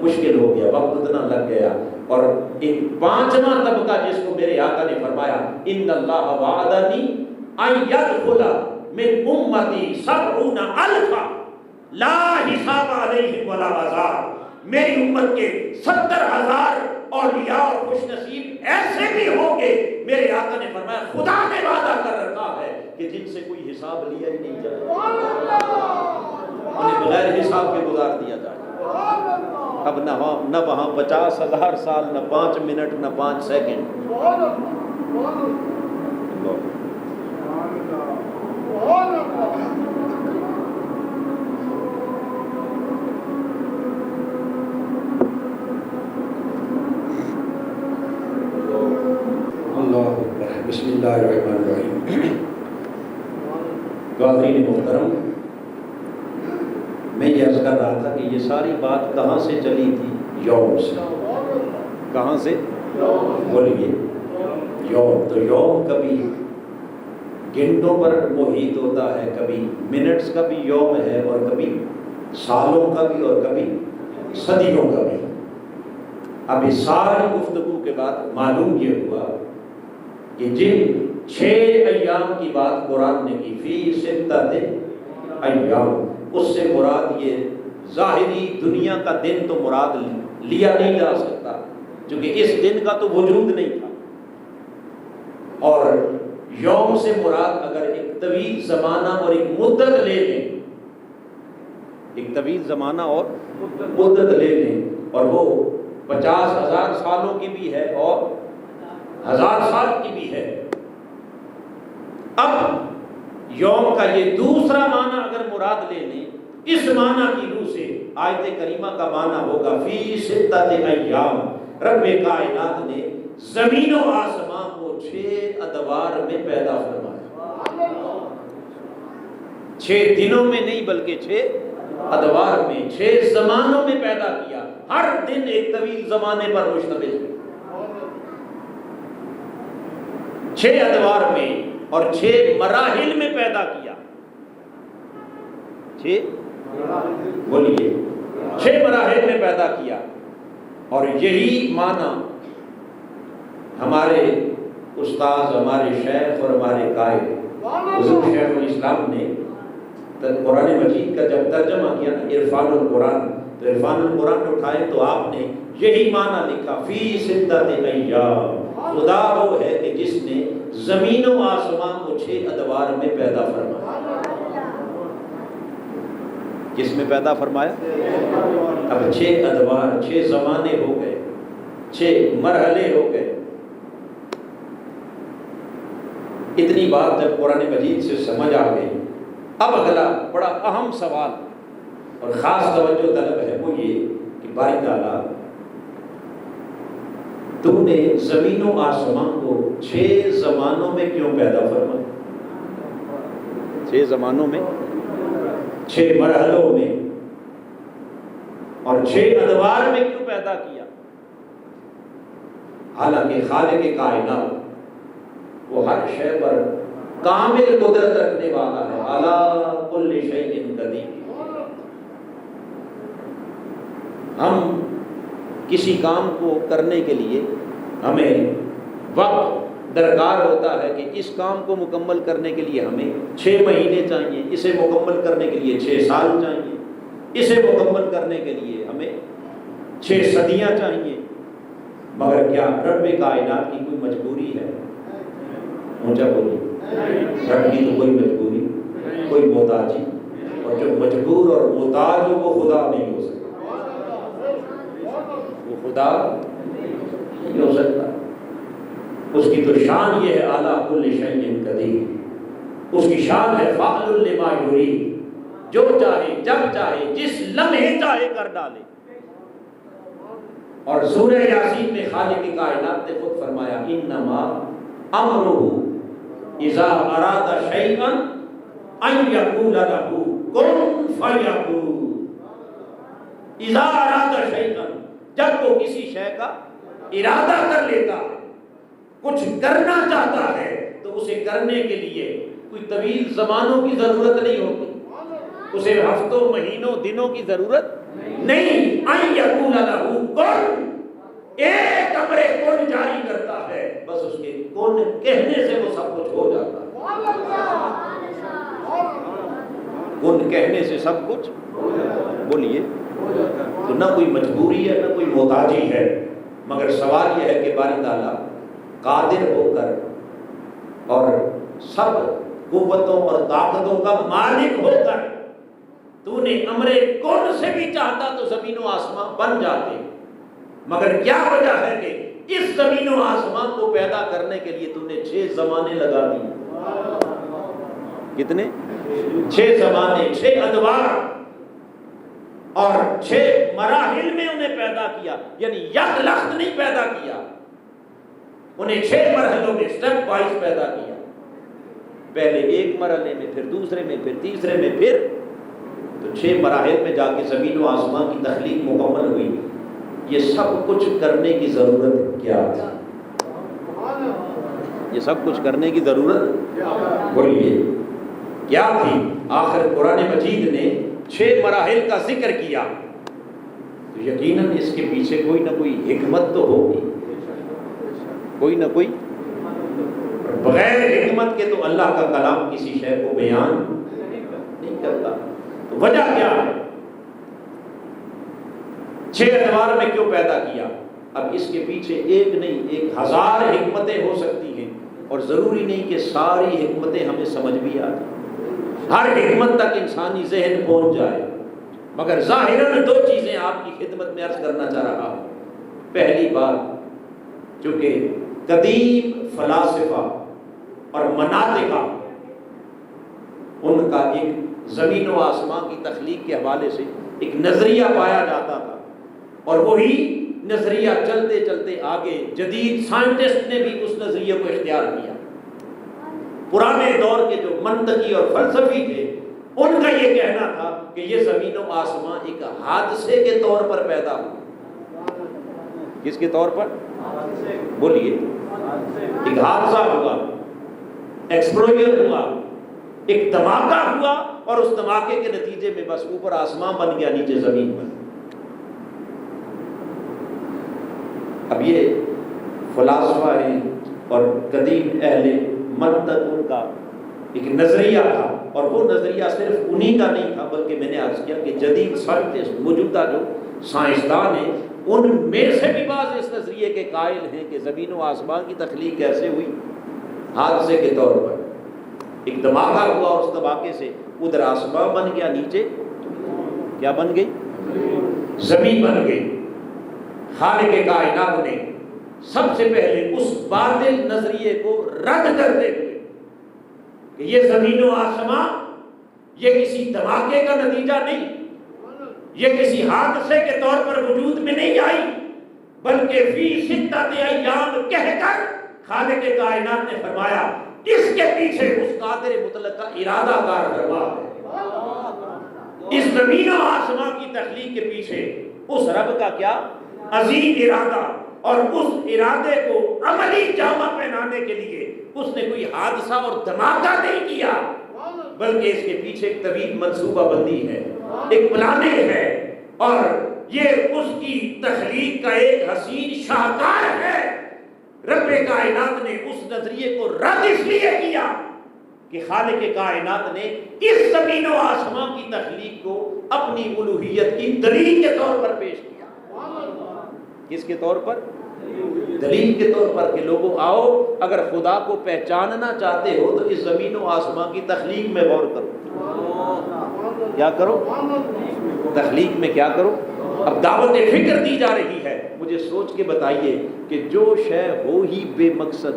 مشکل ہو گیا، وقت اتنا لگ گیا۔ اور ایک 5واں طبقہ جس کو میرے آقا نے فرمایا ان اللہ وعدنی ان یدخل من امتی 70,000 لا حساب علیہم ولا عذاب، میری امت کے 70,000 اولیاء اور خوش نصیب ایسے بھی ہوں گے، میرے آقا نے فرمایا خدا نے وعدہ کر رکھا ہے کہ جن سے کوئی حساب لیا ہی نہیں جائے، انہیں بغیر حساب کے گزار دیا جائے۔ اب نہ وہاں 50,000 سال، نہ 5 منٹ، نہ 5 سیکنڈ۔ اللہ اکبر، بسم اللہ الرحمن الرحیم۔ حاضرین محترم، میں یہ عرض کر رہا تھا کہ یہ ساری بات کہاں سے چلی تھی؟ یوم سے۔ کہاں سے؟ بولیے، یوم۔ تو یوم کبھی گھنٹوں پر محیط ہوتا ہے، کبھی منٹس کا بھی یوم ہے، اور کبھی سالوں کا بھی، اور کبھی صدیوں کا بھی۔ اب اس ساری گفتگو کے بعد معلوم یہ ہوا کہ جن 6 ایام کی بات قرآن نے کی، فی 6 ایام، اس سے مراد یہ ظاہری دنیا کا دن تو مراد لیا نہیں جا سکتا، کیونکہ اس دن کا تو وجود نہیں تھا۔ اور یوم سے مراد اگر ایک طویل زمانہ اور ایک مدت لے لیں، ایک طویل زمانہ اور مدت لے لیں، اور وہ 50,000 سالوں کی بھی ہے اور 1000 سال کی بھی ہے۔ اب یوم کا یہ دوسرا معنی اگر مراد لے لیں، اس معنی کی روح سے آیت کریمہ کا معنی ہوگا فی 6 ایام۔ رب کائنات نے زمین و آسمان کو 6 ادوار میں پیدا فرمایا، 6 دنوں میں نہیں بلکہ 6 ادوار میں، 6 زمانوں میں پیدا کیا، ہر دن ایک طویل زمانے پر مشتمل ہے، 6 ادوار میں اور 6 مراحل میں پیدا کیا۔ 6 بولیے، 6 مراحل میں پیدا کیا۔ اور یہی معنی ہمارے استاذ، ہمارے شیخ اور ہمارے قائد حضور شیخ الاسلام نے قرآن مجید کا جب ترجمہ کیا نا، عرفان القرآن، تو عرفان القرآن اٹھائے تو آپ نے یہی معنی لکھا فی 6 ایام۔ خدا وہ ہے کہ جس نے زمین و آسمان کو 6 ادوار میں پیدا فرمایا۔ کس میں پیدا فرمایا؟ اب 6 ادوار، 6 زمانے ہو گئے، 6 مرحلے ہو گئے۔ اتنی بات جب قرآن مجید سے سمجھ آ گئی، اب اگلا بڑا اہم سوال اور خاص توجہ طلب ہے، وہ یہ کہ باری تعالیٰ تم نے زمین و آسمان کو 6 زمانوں میں کیوں پیدا فرمایا؟ 6 زمانوں میں، 6 مرحلوں میں، اور 6 ادوار میں کیوں پیدا کیا؟ حالانکہ خالق کائنات وہ ہر شے پر کامل قدرت رکھنے والا ہے، علی کل شیء قدیر۔ ہم کسی کام کو کرنے کے لیے ہمیں وقت درکار ہوتا ہے کہ اس کام کو مکمل کرنے کے لیے ہمیں 6 مہینے چاہیے، اسے مکمل کرنے کے لیے 6 سال چاہیے، اسے مکمل کرنے کے لیے ہمیں 6 صدیاں چاہیے۔ مگر کیا رب کائنات کی کوئی مجبوری ہے؟ اونچا بولیے، رب کی تو کوئی مجبوری، کوئی محتاجی، اور جو مجبور اور محتاج ہو وہ خدا نہیں ہو سکتا۔ خدا نہیں ہو سکتا۔ اس کی تو شان یہ ہے اعلیٰ کل شیء قدیر، اس کی شان ہے فاعل لما یرید، جو چاہے جب چاہے جس لمحے چاہے کر ڈالے۔ اور سورہ یاسین میں خالق کائنات نے خود فرمایا انما امرہ اذا اراد شیئا ان یقول لہ کن فیکون۔ اذا اراد شیئا، جب وہ کسی شے کا ارادہ کر لیتا ہے، کچھ کرنا چاہتا ہے، تو اسے کرنے کے لیے کوئی طویل زمانوں کی ضرورت نہیں ہوتی، اسے ہفتوں مہینوں دنوں کی ضرورت نہیں۔ ان یقول لہ کن، ایک امر کن جاری کرتا ہے، بس اس کے کن کہنے سے وہ سب کچھ ہو جاتا ہے۔ کن کہنے سے سب کچھ، بولیے، تو نہ کوئی مجبوری ہے نہ کوئی محتاجی ہے، مگر سوال یہ ہے کہ باری تعالیٰ قادر ہو کر اور سب قوتوں اور طاقتوں کا مالک ہو کر تو نے امر کن سے بھی چاہتا تو زمین و آسمان بن جاتے، مگر کیا وجہ ہے کہ اس زمین و آسمان کو پیدا کرنے کے لیے تو نے 6 زمانے لگا دیے۔ کتنے؟ 6 زمانے، 6 ادوار اور 6 مراحل میں انہیں پیدا کیا، یعنی یک لخت نہیں پیدا کیا، انہیں 6 مرحلوں میں سٹیپ وائز پیدا کیا۔ پہلے ایک مرحلے میں، پھر دوسرے میں، پھر تیسرے میں، پھر تو 6 مراحل میں جا کے زمین و آسمان کی تخلیق مکمل ہوئی۔ یہ سب کچھ کرنے کی ضرورت کیا تھی؟ یہ سب کچھ کرنے کی ضرورت بولیے کیا تھی؟ آخر قرآن مجید نے 6 مراحل کا ذکر کیا، تو یقیناً اس کے پیچھے کوئی نہ کوئی حکمت تو ہوگی، کوئی نہ کوئی۔ بغیر حکمت کے تو اللہ کا کلام کسی شے کو بیان نہیں کرتا۔ تو وجہ کیا ہے؟ 6 ادوار میں کیوں پیدا کیا؟ اب اس کے پیچھے ایک نہیں 1000 حکمتیں ہو سکتی ہیں، اور ضروری نہیں کہ ساری حکمتیں ہمیں سمجھ بھی آتی، ہر حکمت تک انسانی ذہن پہنچ جائے، مگر ظاہراً 2 چیزیں آپ کی خدمت میں عرض کرنا چاہ رہا ہوں۔ پہلی بات، چونکہ قدیم فلاسفہ اور مناطقہ ان کا ایک زمین و آسمان کی تخلیق کے حوالے سے ایک نظریہ پایا جاتا تھا، اور وہی نظریہ چلتے چلتے آگے جدید سائنٹسٹ نے بھی اس نظریے کو اختیار کیا۔ پرانے دور کے جو منطقی اور فلسفی تھے ان کا یہ کہنا تھا کہ یہ زمین و آسمان ایک حادثے کے طور پر پیدا ہوا۔ کس کے طور پر؟ بولیے، ایک حادثہ ہوا، ایکسپلوژن ہوا، ایک دھماکہ ہوا، اور اس دھماکے کے نتیجے میں بس اوپر آسمان بن گیا، نیچے زمین بن۔ اب یہ فلاسفہ ہیں اور قدیم اہل منطق ان کا ایک نظریہ تھا، اور وہ نظریہ صرف انہی کا نہیں تھا، بلکہ میں نے عرض کیا کہ جدید سائنٹسٹ، موجودہ جو سائنسدان ہیں، ان میں سے بھی بعض اس نظریے کے قائل ہیں کہ زمین و آسمان کی تخلیق کیسے ہوئی؟ حادثے کے طور پر ایک دھماکہ ہوا، اور اس دھماکے سے ادھر آسمان بن گیا، نیچے کیا بن گئی؟ زمین بن گئی۔ خالق کائنات نے سب سے پہلے اس باطل نظریے کو رد کرتے ہوئے کہ یہ زمین و آسمان یہ کسی دھماکے کا نتیجہ نہیں، یہ کسی حادثے کے طور پر وجود میں نہیں آئی، بلکہ فی ستۃ ایام کہہ کر خالق کائنات نے فرمایا اس کے پیچھے اس قادر مطلق کا ارادہ کار فرما ہے۔ اس زمین و آسمان کی تخلیق کے پیچھے اس رب کا کیا عظیم ارادہ، اور اس ارادے کو عملی جامہ پہنانے کے لیے اس نے کوئی حادثہ اور دھماکہ نہیں کیا، بلکہ اس کے پیچھے ایک طویل منصوبہ بندی ہے، ایک پلاننگ ہے، اور یہ اس کی تخلیق کا ایک حسین شاہکار ہے۔ رب کائنات نے اس نظریے کو رد اس لیے کیا کہ خالق کائنات نے اس زمین و آسمان کی تخلیق کو اپنی الوہیت کی دلیل کے طور پر پیش کیا۔ کس کے طور پر؟ دلیل کے طور پر کہ لوگوں آؤ، اگر خدا کو پہچاننا چاہتے ہو تو اس زمین و آسمان کی تخلیق میں غور کرو۔ کیا کرو؟ تخلیق میں کیا کرو؟ اب دعوت فکر دی جا رہی ہے، مجھے سوچ کے بتائیے کہ جو شے ہو ہی بے مقصد،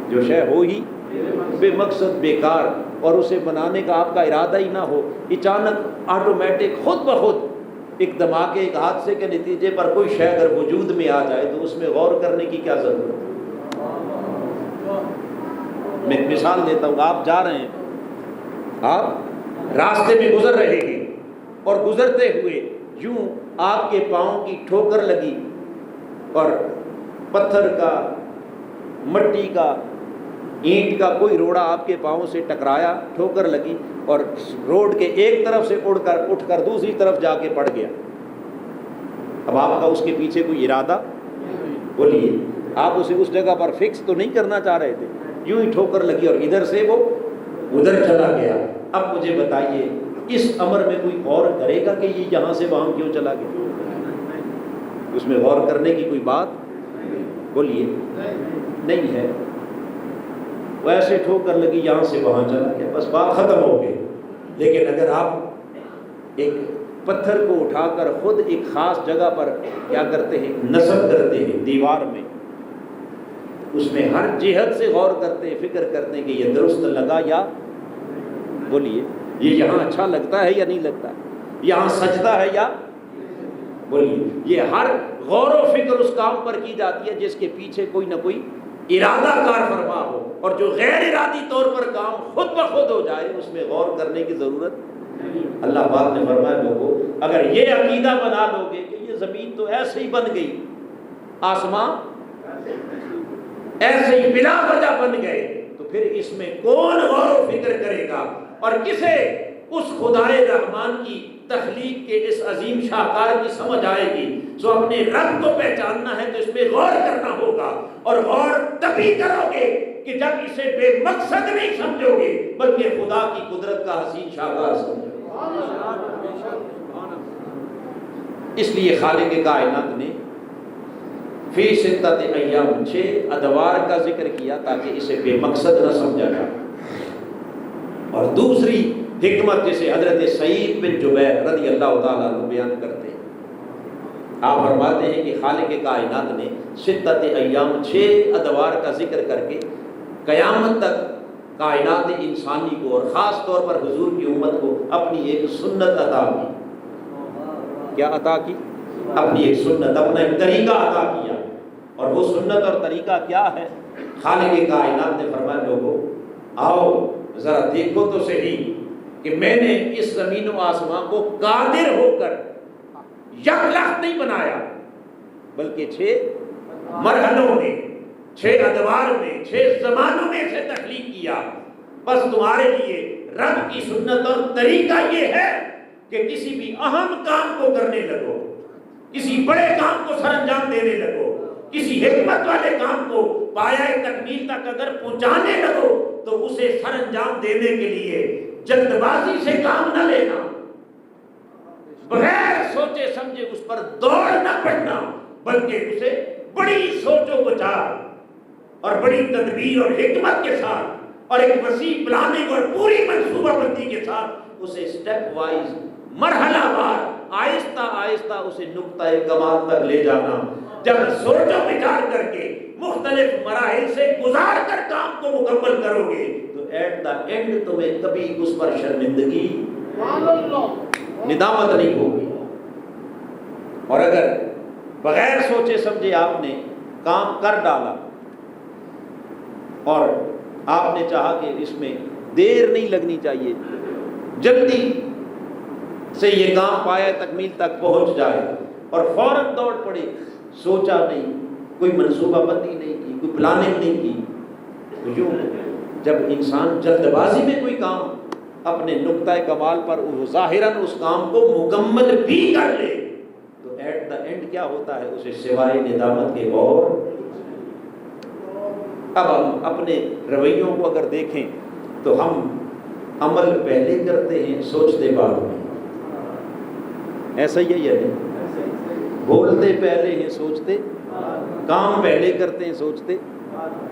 جو شے ہو ہی بے مقصد بیکار، اور اسے بنانے کا آپ کا ارادہ ہی نہ ہو، اچانک آٹومیٹک خود بخود ایک دھماکے، ایک حادثے کے نتیجے پر کوئی شے اگر وجود میں آ جائے تو اس میں غور کرنے کی کیا ضرورت ہے؟ میں ایک مثال دیتا ہوں. آپ جا رہے ہیں، آپ راستے میں گزر رہے ہیں اور گزرتے ہوئے یوں آپ کے پاؤں کی ٹھوکر لگی اور پتھر کا، مٹی کا، اینٹ کا کوئی روڑا آپ کے پاؤں سے ٹکرایا، ٹھوکر لگی اور روڈ کے ایک طرف سے اٹھ کر دوسری طرف جا کے پڑ گیا. اب آپ کا اس کے پیچھے کوئی ارادہ؟ بولیے، آپ اسے اس جگہ پر فکس تو نہیں کرنا چاہ رہے تھے، یوں ہی ٹھوکر لگی اور ادھر سے وہ ادھر چلا گیا. اب مجھے بتائیے اس امر میں کوئی غور کرے گا کہ یہ یہاں سے وہاں کیوں چلا گیا؟ اس میں غور کرنے کی کوئی بات بولیے نہیں ہے. ویسے ٹھوکر لگی، یہاں سے وہاں چلا گیا، بس بات ختم ہو گئی. لیکن اگر آپ ایک پتھر کو اٹھا کر خود ایک خاص جگہ پر کیا کرتے ہیں، نصب کرتے ہیں دیوار میں، اس میں ہر جہت سے غور کرتے ہیں، فکر کرتے ہیں کہ یہ درست لگا یا، بولیے یہ یہاں اچھا لگتا ہے یا نہیں لگتا، یہاں سجتا ہے یا، بولیے یہ ہر غور و فکر اس کام پر کی جاتی ہے جس کے پیچھے کوئی نہ کوئی ارادہ کار فرما ہو. اور جو غیر ارادی طور پر کام خود بخود ہو جائے اس میں غور کرنے کی ضرورت. اللہ پاک نے فرمایا لوگوں اگر یہ عقیدہ بنا لو گے کہ یہ زمین تو ایسے ہی بن گئی، آسمان ایسے ہی بلا وجہ بن گئے، تو پھر اس میں کون غور و فکر کرے گا اور کسے اس خدائے رحمان کی تخلیق کے اس عظیم شاہکار کی سمجھ آئے گی. جو اپنے رب کو پہچاننا ہے تو اس میں غور کرنا ہوگا، اور غور تبھی کرو گے کہ جب اسے بے مقصد نہیں سمجھو گے بلکہ خدا کی قدرت کا حسین شاہکار سمجھو گے. اس لیے خالق کائنات نے فی ستۃ ایام 6 ادوار کا ذکر کیا تاکہ اسے بے مقصد نہ سمجھا جائے. اور دوسری حکمت جسے حضرت سعید بن جبیر رضی اللہ تعالیٰ عنہ بیان کرتے ہیں، آپ فرماتے ہیں کہ خالق کائنات نے ستۃ ایام 6 ادوار کا ذکر کر کے قیامت تک کائنات انسانی کو اور خاص طور پر حضور کی امت کو اپنی ایک سنت عطا کی. کیا عطا کی؟ اپنی ایک سنت، اپنا ایک طریقہ عطا کیا. اور وہ سنت اور طریقہ کیا ہے؟ خالق کائنات نے فرمایا لوگوں آؤ ذرا دیکھو تو صحیح کہ میں نے اس زمین و آسمان کو قادر ہو کر یک لخت نہیں بنایا بلکہ 6 مرحلوں میں، 6 ادوار میں، 6 زمانوں میں سے تخلیق کیا. بس تمہارے لیے رب کی سنت اور طریقہ یہ ہے کہ کسی بھی اہم کام کو کرنے لگو، کسی بڑے کام کو سر انجام دینے لگو، کسی حکمت والے کام کو پایہ تکمیل تک اگر پہنچانے لگو تو اسے سر انجام دینے کے لیے جلد بازی سے کام نہ لینا، بغیر سوچے سمجھے اس پر دوڑ نہ پڑنا، بلکہ اسے بڑی سوچ و بچار اور بڑی تدبیر اور حکمت کے ساتھ اور ایک وسیع پلاننگ اور پوری منصوبہ بندی کے ساتھ اسے سٹیپ وائز، مرحلہ وار، آہستہ آہستہ اسے نقطۂ کمال تک لے جانا. جب سوچ و بچار کر کے مختلف مراحل سے گزار کر کام کو مکمل کرو گے تو ایٹ دا اینڈ تمہیں کبھی اس پر شرمندگی، ندامت نہیں ہوگی. اور اگر بغیر سوچے سمجھے آپ نے کام کر ڈالا اور آپ نے چاہا کہ اس میں دیر نہیں لگنی چاہیے، جلدی سے یہ کام پایہ تکمیل تک پہنچ جائے اور فوراً دوڑ پڑے، سوچا نہیں، کوئی منصوبہ بندی نہیں کی، کوئی پلاننگ نہیں کی، تو یوں جب انسان جلد بازی میں کوئی کام اپنے نقطۂ کمال پر ظاہراً اس کام کو مکمل بھی کر لے تو ایٹ دا اینڈ کیا ہوتا ہے؟ اسے سوائے ندامت کے اور. اب ہم اپنے رویوں کو اگر دیکھیں تو ہم عمل پہلے کرتے ہیں، سوچتے بعد میں. ایسا ہی ہے یا نہیں؟ بولتے پہلے ہیں، سوچتے، کام پہلے کرتے ہیں، سوچتے،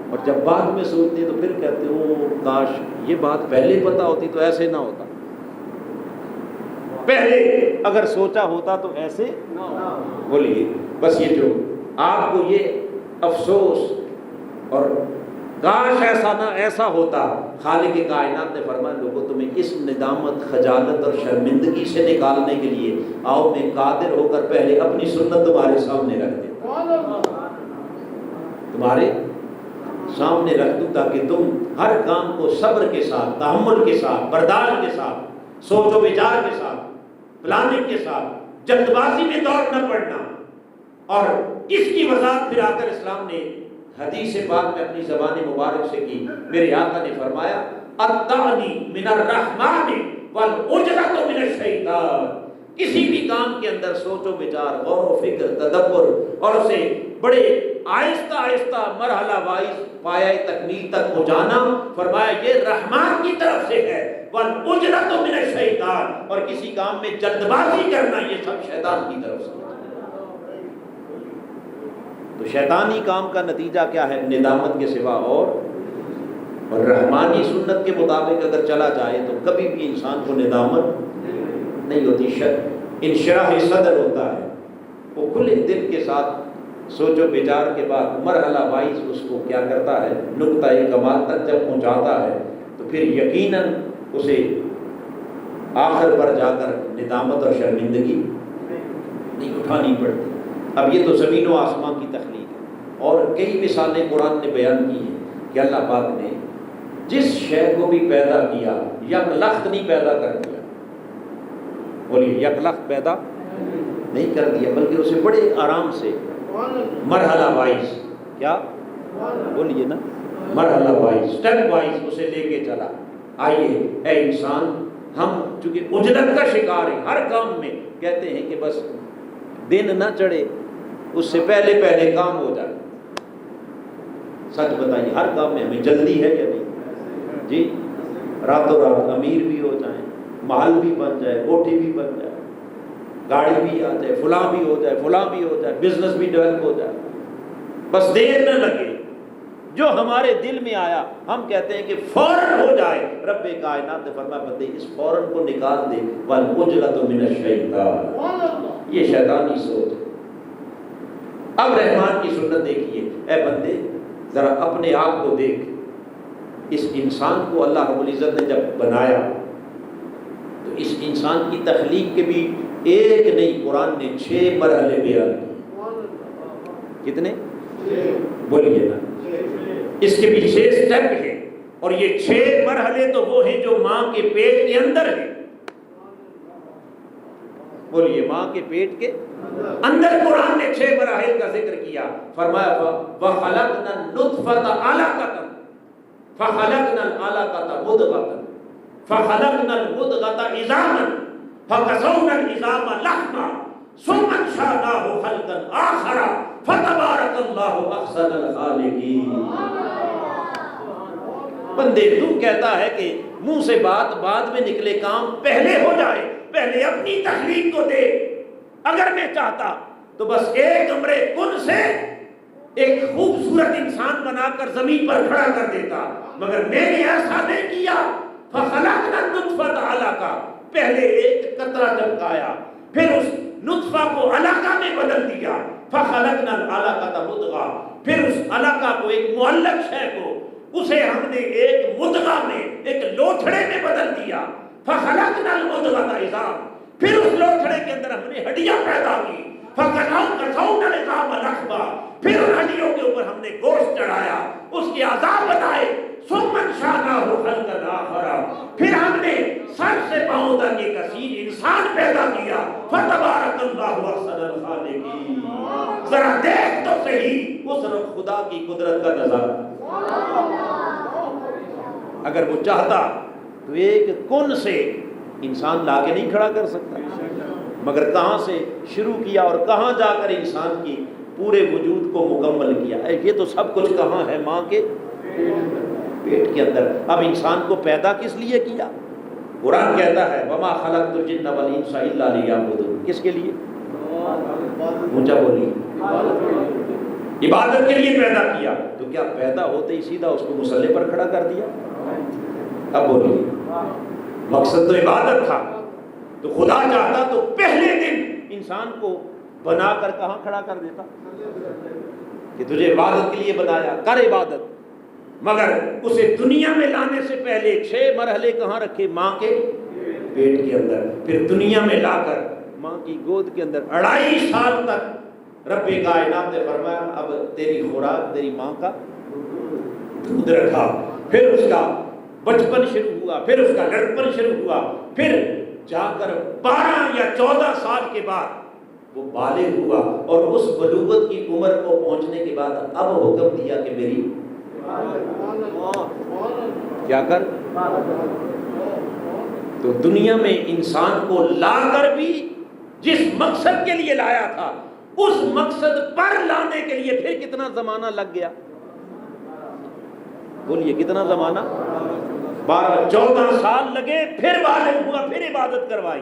اور جب بعد میں سوچتے ہیں تو پھر کہتے ہیں او کاش یہ بات پہلے پتہ ہوتی تو ایسے نہ ہوتا، پہلے اگر سوچا ہوتا تو ایسے بولیے. بس یہ جو آپ کو یہ افسوس اور کاش ایسا نہ ایسا ہوتا. خالق کائنات نے فرمایا لوگوں تمہیں اس ندامت خجالت اور شرمندگی سے نکالنے کے لیے آؤ میں قادر ہو کر پہلے اپنی سنت تمہارے سامنے رکھ دوں، تمہارے سامنے رکھ دوں تاکہ تم ہر کام کو صبر کے ساتھ، تحمل کے ساتھ، برداشت کے ساتھ، سوچ و وچار کے ساتھ، پلاننگ کے ساتھ، جلد بازی میں دوڑ نہ پڑنا. اور اس کی وضاحت پھر آ کر اسلام نے حدیث پاک میں اپنی زبان مبارک سے کی. میرے آقا نے فرمایا الطعنی من الرحمن والعجلۃ من الشیطان. کسی بھی کام کے اندر سوچ و وچار، غور و فکر، تدبر اور اسے بڑے آہستہ آہستہ مرحلہ وائز پایہ تکمیل تک پہنچانا، فرمایا یہ رحمان کی طرف سے ہے. والعجلۃ من الشیطان، اور کسی کام میں جلد بازی کرنا یہ سب شیطان کی طرف سے. تو شیطانی کام کا نتیجہ کیا ہے؟ ندامت کے سوا اور رحمانی سنت کے مطابق اگر چلا جائے تو کبھی بھی انسان کو ندامت نہیں ہوتی. انشراح صدر ہوتا ہے، وہ کھلے دل کے ساتھ سوچ و وچار کے بعد مرحلہ وائز اس کو کیا کرتا ہے، نقطہ کمال تک جب پہنچاتا ہے تو پھر یقیناً اسے آخر پر جا کر ندامت اور شرمندگی نہیں اٹھانی پڑتی. اب یہ تو زمین و آسمان کی تخلیق ہے، اور کئی مثالیں قرآن نے بیان کی ہیں کہ اللہ پاک نے جس شے کو بھی پیدا کیا یک لخت نہیں پیدا کر دیا. بولیے یک لخت پیدا نہیں کر دیا، بلکہ اسے بڑے آرام سے مرحلہ وائز، کیا بولیے نا، مرحلہ وائز، اسٹیپ وائز اسے لے کے چلا. آئیے اے انسان، ہم چونکہ عجلت کا شکار ہیں، ہر کام میں کہتے ہیں کہ بس دن نہ چڑھے اس سے پہلے پہلے کام ہو جائے. سچ بتائیے ہر کام میں ہمیں جلدی ہے یا نہیں؟ جی، راتوں رات امیر بھی ہو جائیں، محل بھی بن جائے، کوٹھی بھی بن جائے، گاڑی بھی آ جائے، فلاں بھی ہو جائے، فلاں بھی ہو جائے، بزنس بھی ڈیولپ ہو جائے، بس دیر نہ لگے. جو ہمارے دل میں آیا ہم کہتے ہیں کہ فوراً ہو جائے. رب کائنات نے فرمایا بندے اس فوراً کو نکال دے. والعجلۃ من الشیطان، یہ شیطانی سوچ. اب رحمان کی سنت دیکھیے. اے بندے ذرا اپنے آپ کو دیکھ. اس انسان کو اللہ رب العزت نے جب بنایا تو اس انسان کی تخلیق کے بھی ایک نہیں، قرآن نے 6 مرحلے بیان کیے. کتنے؟ بولیے نا. اس کے بھی 6 سٹیپ ہیں، اور یہ 6 مرحلے تو وہ ہیں جو ماں کے پیٹ کے اندر ہیں. بولیے ماں کے پیٹ کے اندر قرآن نے 6 مراحل کا ذکر کیا. فرمایا وَخَلَقْنَا النُّطْفَةَ عَلَقَةً فَخَلَقْنَا الْعَلَقَةَ مُضْغَةً فَخَلَقْنَا الْمُضْغَةَ عِظَامًا فَكَسَوْنَا الْعِظَامَ لَحْمًا ثُمَّ انشَأْنَاهُ خَلْقًا آخَرَ فَتَبَارَكَ اللَّهُ أَحْسَنُ الْخَالِقِينَ. بندے تو کہتا ہے کہ منہ سے بات بعد میں نکلے، کام پہلے ہو جائے. پہلے اپنی تخلیق کو دے. اگر میں چاہتا تو بس ایک امرے کن سے ایک خوبصورت انسان بنا کر زمین پر کھڑا کر دیتا، مگر میں نے ایسا نہیں کیا. فَخَلَقْنَا النُّطْفَةَ عَلَقَةً، پہلے ایک قطرہ چمکایا، پھر اس نطفہ کو علقہ میں بدل دیا. فَخَلَقْنَا الْعَلَقَةَ مُضْغَةً، پھر اس علقہ کو، ایک معلق شے کو، اسے ہم نے ایک مدغہ میں، ایک لوتھڑے میں بدل دیا. فَخَلَقْنَا الْمُضْغَةَ عِظَامًا، پھر اس لوتھڑے کے اندر ہم نے ہڈیاں پیدا کی. فَكَسَوْنَا الْعِظَامَ لَحْمًا، پھر ان ہڈیوں کے اوپر ہم نے گوشت چڑھایا، اس کے اعضاء بنائے. ثُمَّ انشَأْنَاهُ خَلْقًا آخَرَ، پھر ہم نے سر سے پاؤں تک ایک حسین انسان پیدا کیا. فَتَبَارَكَ اللَّهُ أَحْسَنُ الْخَالِقِينَ. ذرا دیکھ تو صحیح اس خدا کی قدرت کا نظارہ. اگر وہ چاہتا تو ایک کن سے انسان لا کے نہیں کھڑا کر سکتا، مگر کہاں سے شروع کیا اور کہاں جا کر انسان کی پورے وجود کو مکمل کیا. یہ تو سب کچھ کہاں ہے؟ ماں کے پیٹ کے اندر. اب انسان کو پیدا کس لیے کیا؟ قرآن کہتا ہے وَمَا خَلَقْتُ الْجِنَّ وَالْإِنسَ إِلَّا لِيَعْبُدُونِ. کس کے لیے؟ اونچا بولیے. عبادت کے لیے پیدا کیا. تو کیا پیدا ہوتے ہی سیدھا اس کو مصلی پر کھڑا کر دیا؟ اب بولیے. مقصد تو عبادت تھا. تو خدا چاہتا تو پہلے دن انسان کو بنا کر کہاں کھڑا کر دیتا کہ تجھے عبادت کے لیے بنایا، کر عبادت، مگر اسے دنیا میں لانے سے پہلے 6 مرحلے کہاں رکھے؟ ماں کے پیٹ کے اندر، پھر دنیا میں لا کر ماں کی گود کے اندر 2.5 سال تک رب کائنات نے فرمایا اب تیری خوراک تیری ماں کا دودھ رکھا، پھر اس کا بچپن شروع ہوا، پھر اس کا لڑکپن شروع ہوا، پھر جا کر 12 یا 14 سال کے بعد وہ بالغ ہوا، اور اس بلوغت کی عمر کو پہنچنے کے بعد اب حکم دیا کہ میری کیا کر۔ تو دنیا میں انسان کو لا کر بھی جس مقصد کے لیے لایا تھا اس مقصد پر لانے کے لیے پھر کتنا زمانہ لگ گیا؟ بولیے کتنا زمانہ؟ 12-14 سال لگے، پھر بالغ ہوا، پھر عبادت کروائی۔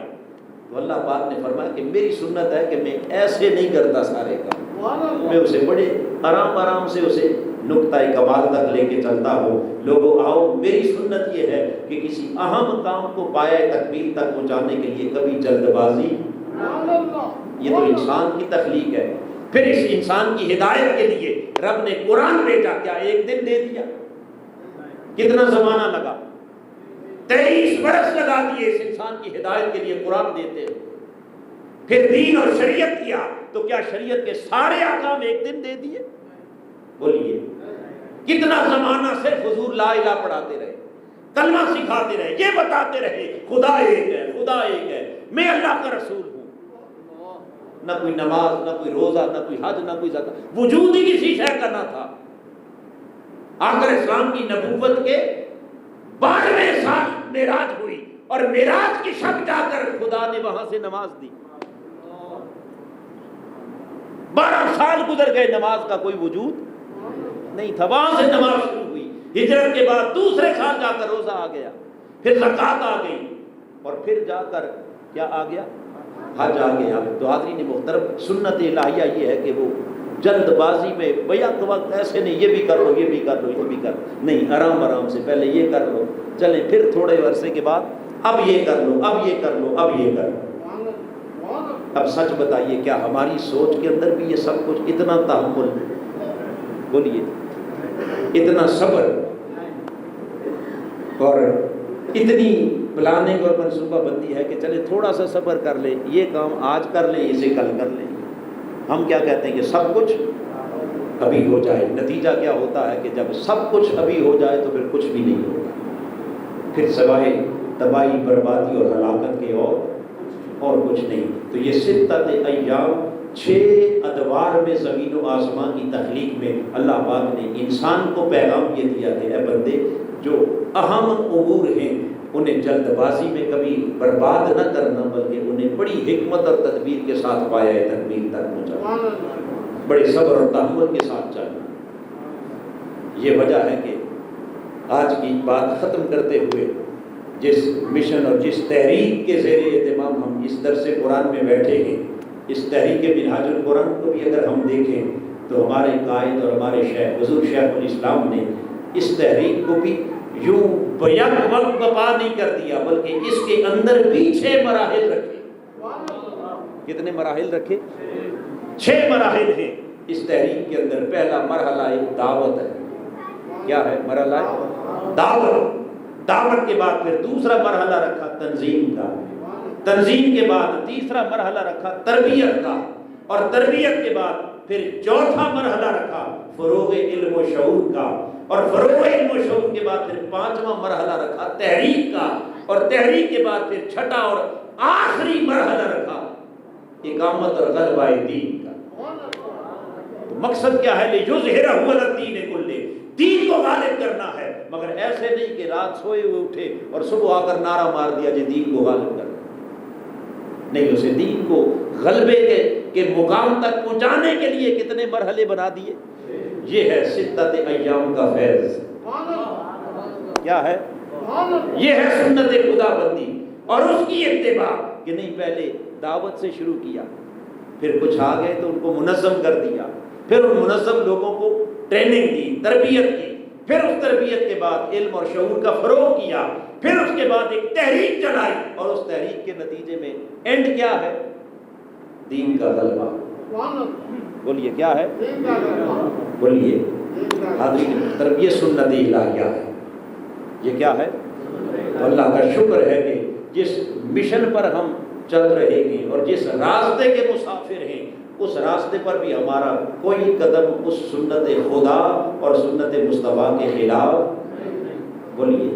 تو اللہ پاک نے فرمایا کہ میری سنت ہے کہ میں ایسے نہیں کرتا سارے کام، میں اسے بڑے آرام سے اسے نقطہ کمال تک لے کے چلتا ہوں۔ لوگوں آؤ، میری سنت یہ ہے کہ کسی اہم کام کو پایہ تکمیل تک پہنچانے کے لیے کبھی جلد بازی، یہ تو انسان کی تخلیق ہے۔ پھر اس انسان کی ہدایت کے لیے رب نے قرآن بھیجا، کیا ایک دن دے دیا؟ کتنا زمانہ لگا؟ 23 برس لگا دیے اس انسان کی ہدایت کے لیے قرآن دیتے ہیں۔ پھر دین اور شریعت کیا تو کیا شریعت کے سارے احکام ایک دن دے دیے؟ بولیے کتنا زمانہ صرف حضور لا الہ پڑھاتے رہے، کلمہ سکھاتے رہے، یہ بتاتے رہے خدا ایک ہے، خدا ایک ہے، میں اللہ کا رسول ہوں۔ نہ کوئی نماز، نہ کوئی روزہ، نہ کوئی حج، نہ کوئی زکات، وجود ہی کسی شے کا نہ تھا۔ آخر اسلام کی نبوت کے 12ویں سال معراج ہوئی، اور معراج کی شب جا کر خدا نے وہاں سے نماز دی۔ 12 سال گزر گئے، نماز کا کوئی وجود نہیں تھا، وہاں سے نماز شروع ہوئی۔ ہجرت کے بعد دوسرے سال جا کر روزہ آ گیا، پھر زکات آ گئی، اور پھر جا کر کیا آ گیا؟ حج آ گیا۔ تو حاضرین محترم، سنت الہیہ یہ ہے کہ وہ جلد بازی میں بیک وقت ایسے نہیں یہ بھی کر لو، یہ بھی کر لو، یہ بھی کر لو، نہیں، آرام سے پہلے یہ کر لو، چلیں پھر تھوڑے عرصے کے بعد اب یہ کر لو، اب یہ کر لو، اب یہ کر لو۔ اب سچ بتائیے کیا ہماری سوچ کے اندر بھی یہ سب کچھ اتنا تحمل، بولیے اتنا صبر اور اتنی پلاننگ اور منصوبہ بندی ہے کہ چلے تھوڑا سا صبر کر لیں، یہ کام آج کر لیں، اسے کل کر لیں۔ ہم کیا کہتے ہیں کہ سب کچھ ابھی ہو جائے، نتیجہ کیا ہوتا ہے کہ جب سب کچھ ابھی ہو جائے تو پھر کچھ بھی نہیں ہوتا، پھر سوائے تباہی، بربادی اور ہلاکت کے اور کچھ نہیں۔ تو یہ ستت ایام، 6 ادوار میں زمین و آسمان کی تخلیق میں اللہ پاک نے انسان کو پیغام یہ دیا کہ اے بندے، جو اہم امور ہیں انہیں جلد بازی میں کبھی برباد نہ کرنا، بلکہ انہیں بڑی حکمت اور تدبیر کے ساتھ پایہ تکمیل تک پہنچانا، بڑے صبر اور تحمل کے ساتھ چلنا۔ یہ وجہ ہے کہ آج کی بات ختم کرتے ہوئے جس مشن اور جس تحریک کے زیر اہتمام ہم اس درس قرآن میں بیٹھے ہیں، اس تحریک منہاج القرآن کو بھی اگر ہم دیکھیں تو ہمارے قائد اور ہمارے شیخ حضور شیخ الاسلام نے اس تحریک کو بھی یوں بیک وقت بپا نہیں کر دیا، بلکہ اس کے اندر بھی 6 مراحل رکھے۔ کتنے مراحل رکھے؟ 6 مراحل ہیں اس تحریک کے اندر۔ پہلا مرحلہ ایک دعوت ہے۔ کیا ہے مرحلہ؟ دعوت۔ دعوت کے بعد پھر دوسرا مرحلہ رکھا تنظیم کا، تنظیم کے بعد تیسرا مرحلہ رکھا تربیت کا، اور تربیت کے بعد پھر چوتھا مرحلہ رکھا فروغ علم و شعور کا، اور فروغ علم و شعور کے بعد پھر 5واں مرحلہ رکھا تحریک کا، اور تحریک کے بعد پھر چھٹا اور آخری مرحلہ رکھا اقامت اور غلبہ دین کا۔ تو مقصد کیا ہے؟ لِیُظْہِرَہُ عَلَى الدِّینِ کُلِّہ، دین کو غالب کرنا ہے، مگر ایسے نہیں کہ رات سوئے ہوئے اٹھے اور صبح آ کر نعرہ مار دیا جی دین کو غالب کرنا، نہیں، اسے دین کو غلبے کے مقام تک پہنچانے کے لیے کتنے مرحلے بنا دیے۔ یہ ہے ستت ایام کا فیض۔ کیا ہے؟ یہ ہے سنت خدا بندی اور اس کی اتباع، کہ نہیں پہلے دعوت سے شروع کیا، پھر کچھ آ گئے تو ان کو منظم کر دیا، پھر ان منظم لوگوں کو ٹریننگ دی، تربیت کی، پھر اس تربیت کے بعد علم اور شعور کا فروغ کیا، پھر اس کے بعد ایک تحریک چلائی، اور اس تحریک کے نتیجے میں اینڈ کیا ہے؟ دین کا غلبہ۔ بولیے کیا ہے؟ بولیے حاضرین، تربیت سنت الہیہ ہے۔ یہ کیا ہے؟ اللہ کا شکر ہے کہ جس مشن پر ہم چل رہے ہیں اور جس راستے کے مسافر ہیں، اس راستے پر بھی ہمارا کوئی قدم اس سنت خدا اور سنت مصطفیٰ کے خلاف بولیے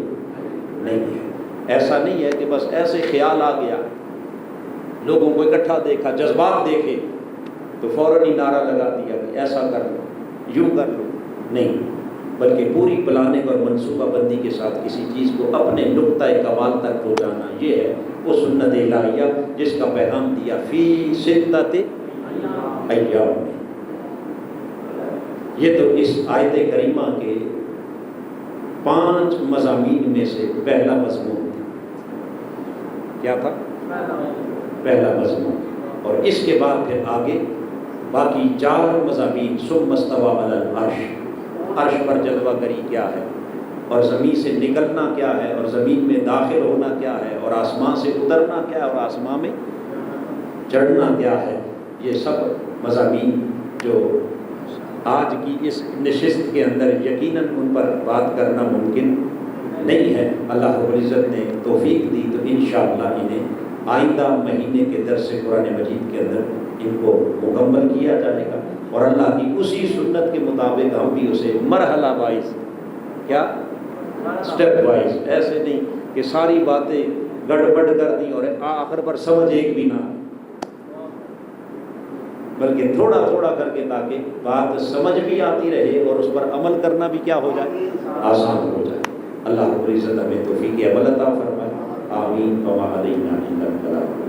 نہیں ہے۔ ایسا نہیں ہے کہ بس ایسے خیال آ گیا، لوگوں کو اکٹھا دیکھا، جذبات دیکھے تو فوراً ہی نعرہ لگا دیا کہ ایسا کر لو، یوں کر لو، نہیں، بلکہ پوری پلاننگ اور منصوبہ بندی کے ساتھ کسی چیز کو اپنے نقطۂ کمال تک پہنچانا، یہ ہے وہ سنت الہیہ جس کا پیغام دیا فی ستۃ ایام میں۔ یہ تو اس آیت کریمہ کے 5 مضامین میں سے پہلا مضمون تھا۔ کیا تھا؟ پہلا مضمون، اور اس کے بعد پھر آگے باقی 4 مضامین، ثم استویٰ علی العرش، عرش پر جلوہ گری کیا ہے، اور زمین سے نکلنا کیا ہے، اور زمین میں داخل ہونا کیا ہے، اور آسمان سے اترنا کیا ہے، اور آسمان میں چڑھنا کیا ہے۔ یہ سب مضامین جو آج کی اس نشست کے اندر یقیناً ان پر بات کرنا ممکن نہیں ہے، اللہ رب العزت نے توفیق دی تو انشاءاللہ انہیں آئندہ مہینے کے درس قرآن مجید کے اندر ان کو مکمل کیا جائے گا، اور اللہ کی اسی سنت کے مطابق ہم بھی اسے مرحلہ وائز، کیا سٹیپ وائز، ایسے نہیں کہ ساری باتیں گڑبڑ کر دی اور آخر پر سمجھ ایک بھی نہ، بلکہ تھوڑا تھوڑا کر کے تاکہ بات سمجھ بھی آتی رہے اور اس پر عمل کرنا بھی کیا ہو جائے، آسان ہو جائے۔ اللہ رب العزت ہمیں توفیق عمل عطا فرمائے، آمین۔ وما علینا الا البلاغ۔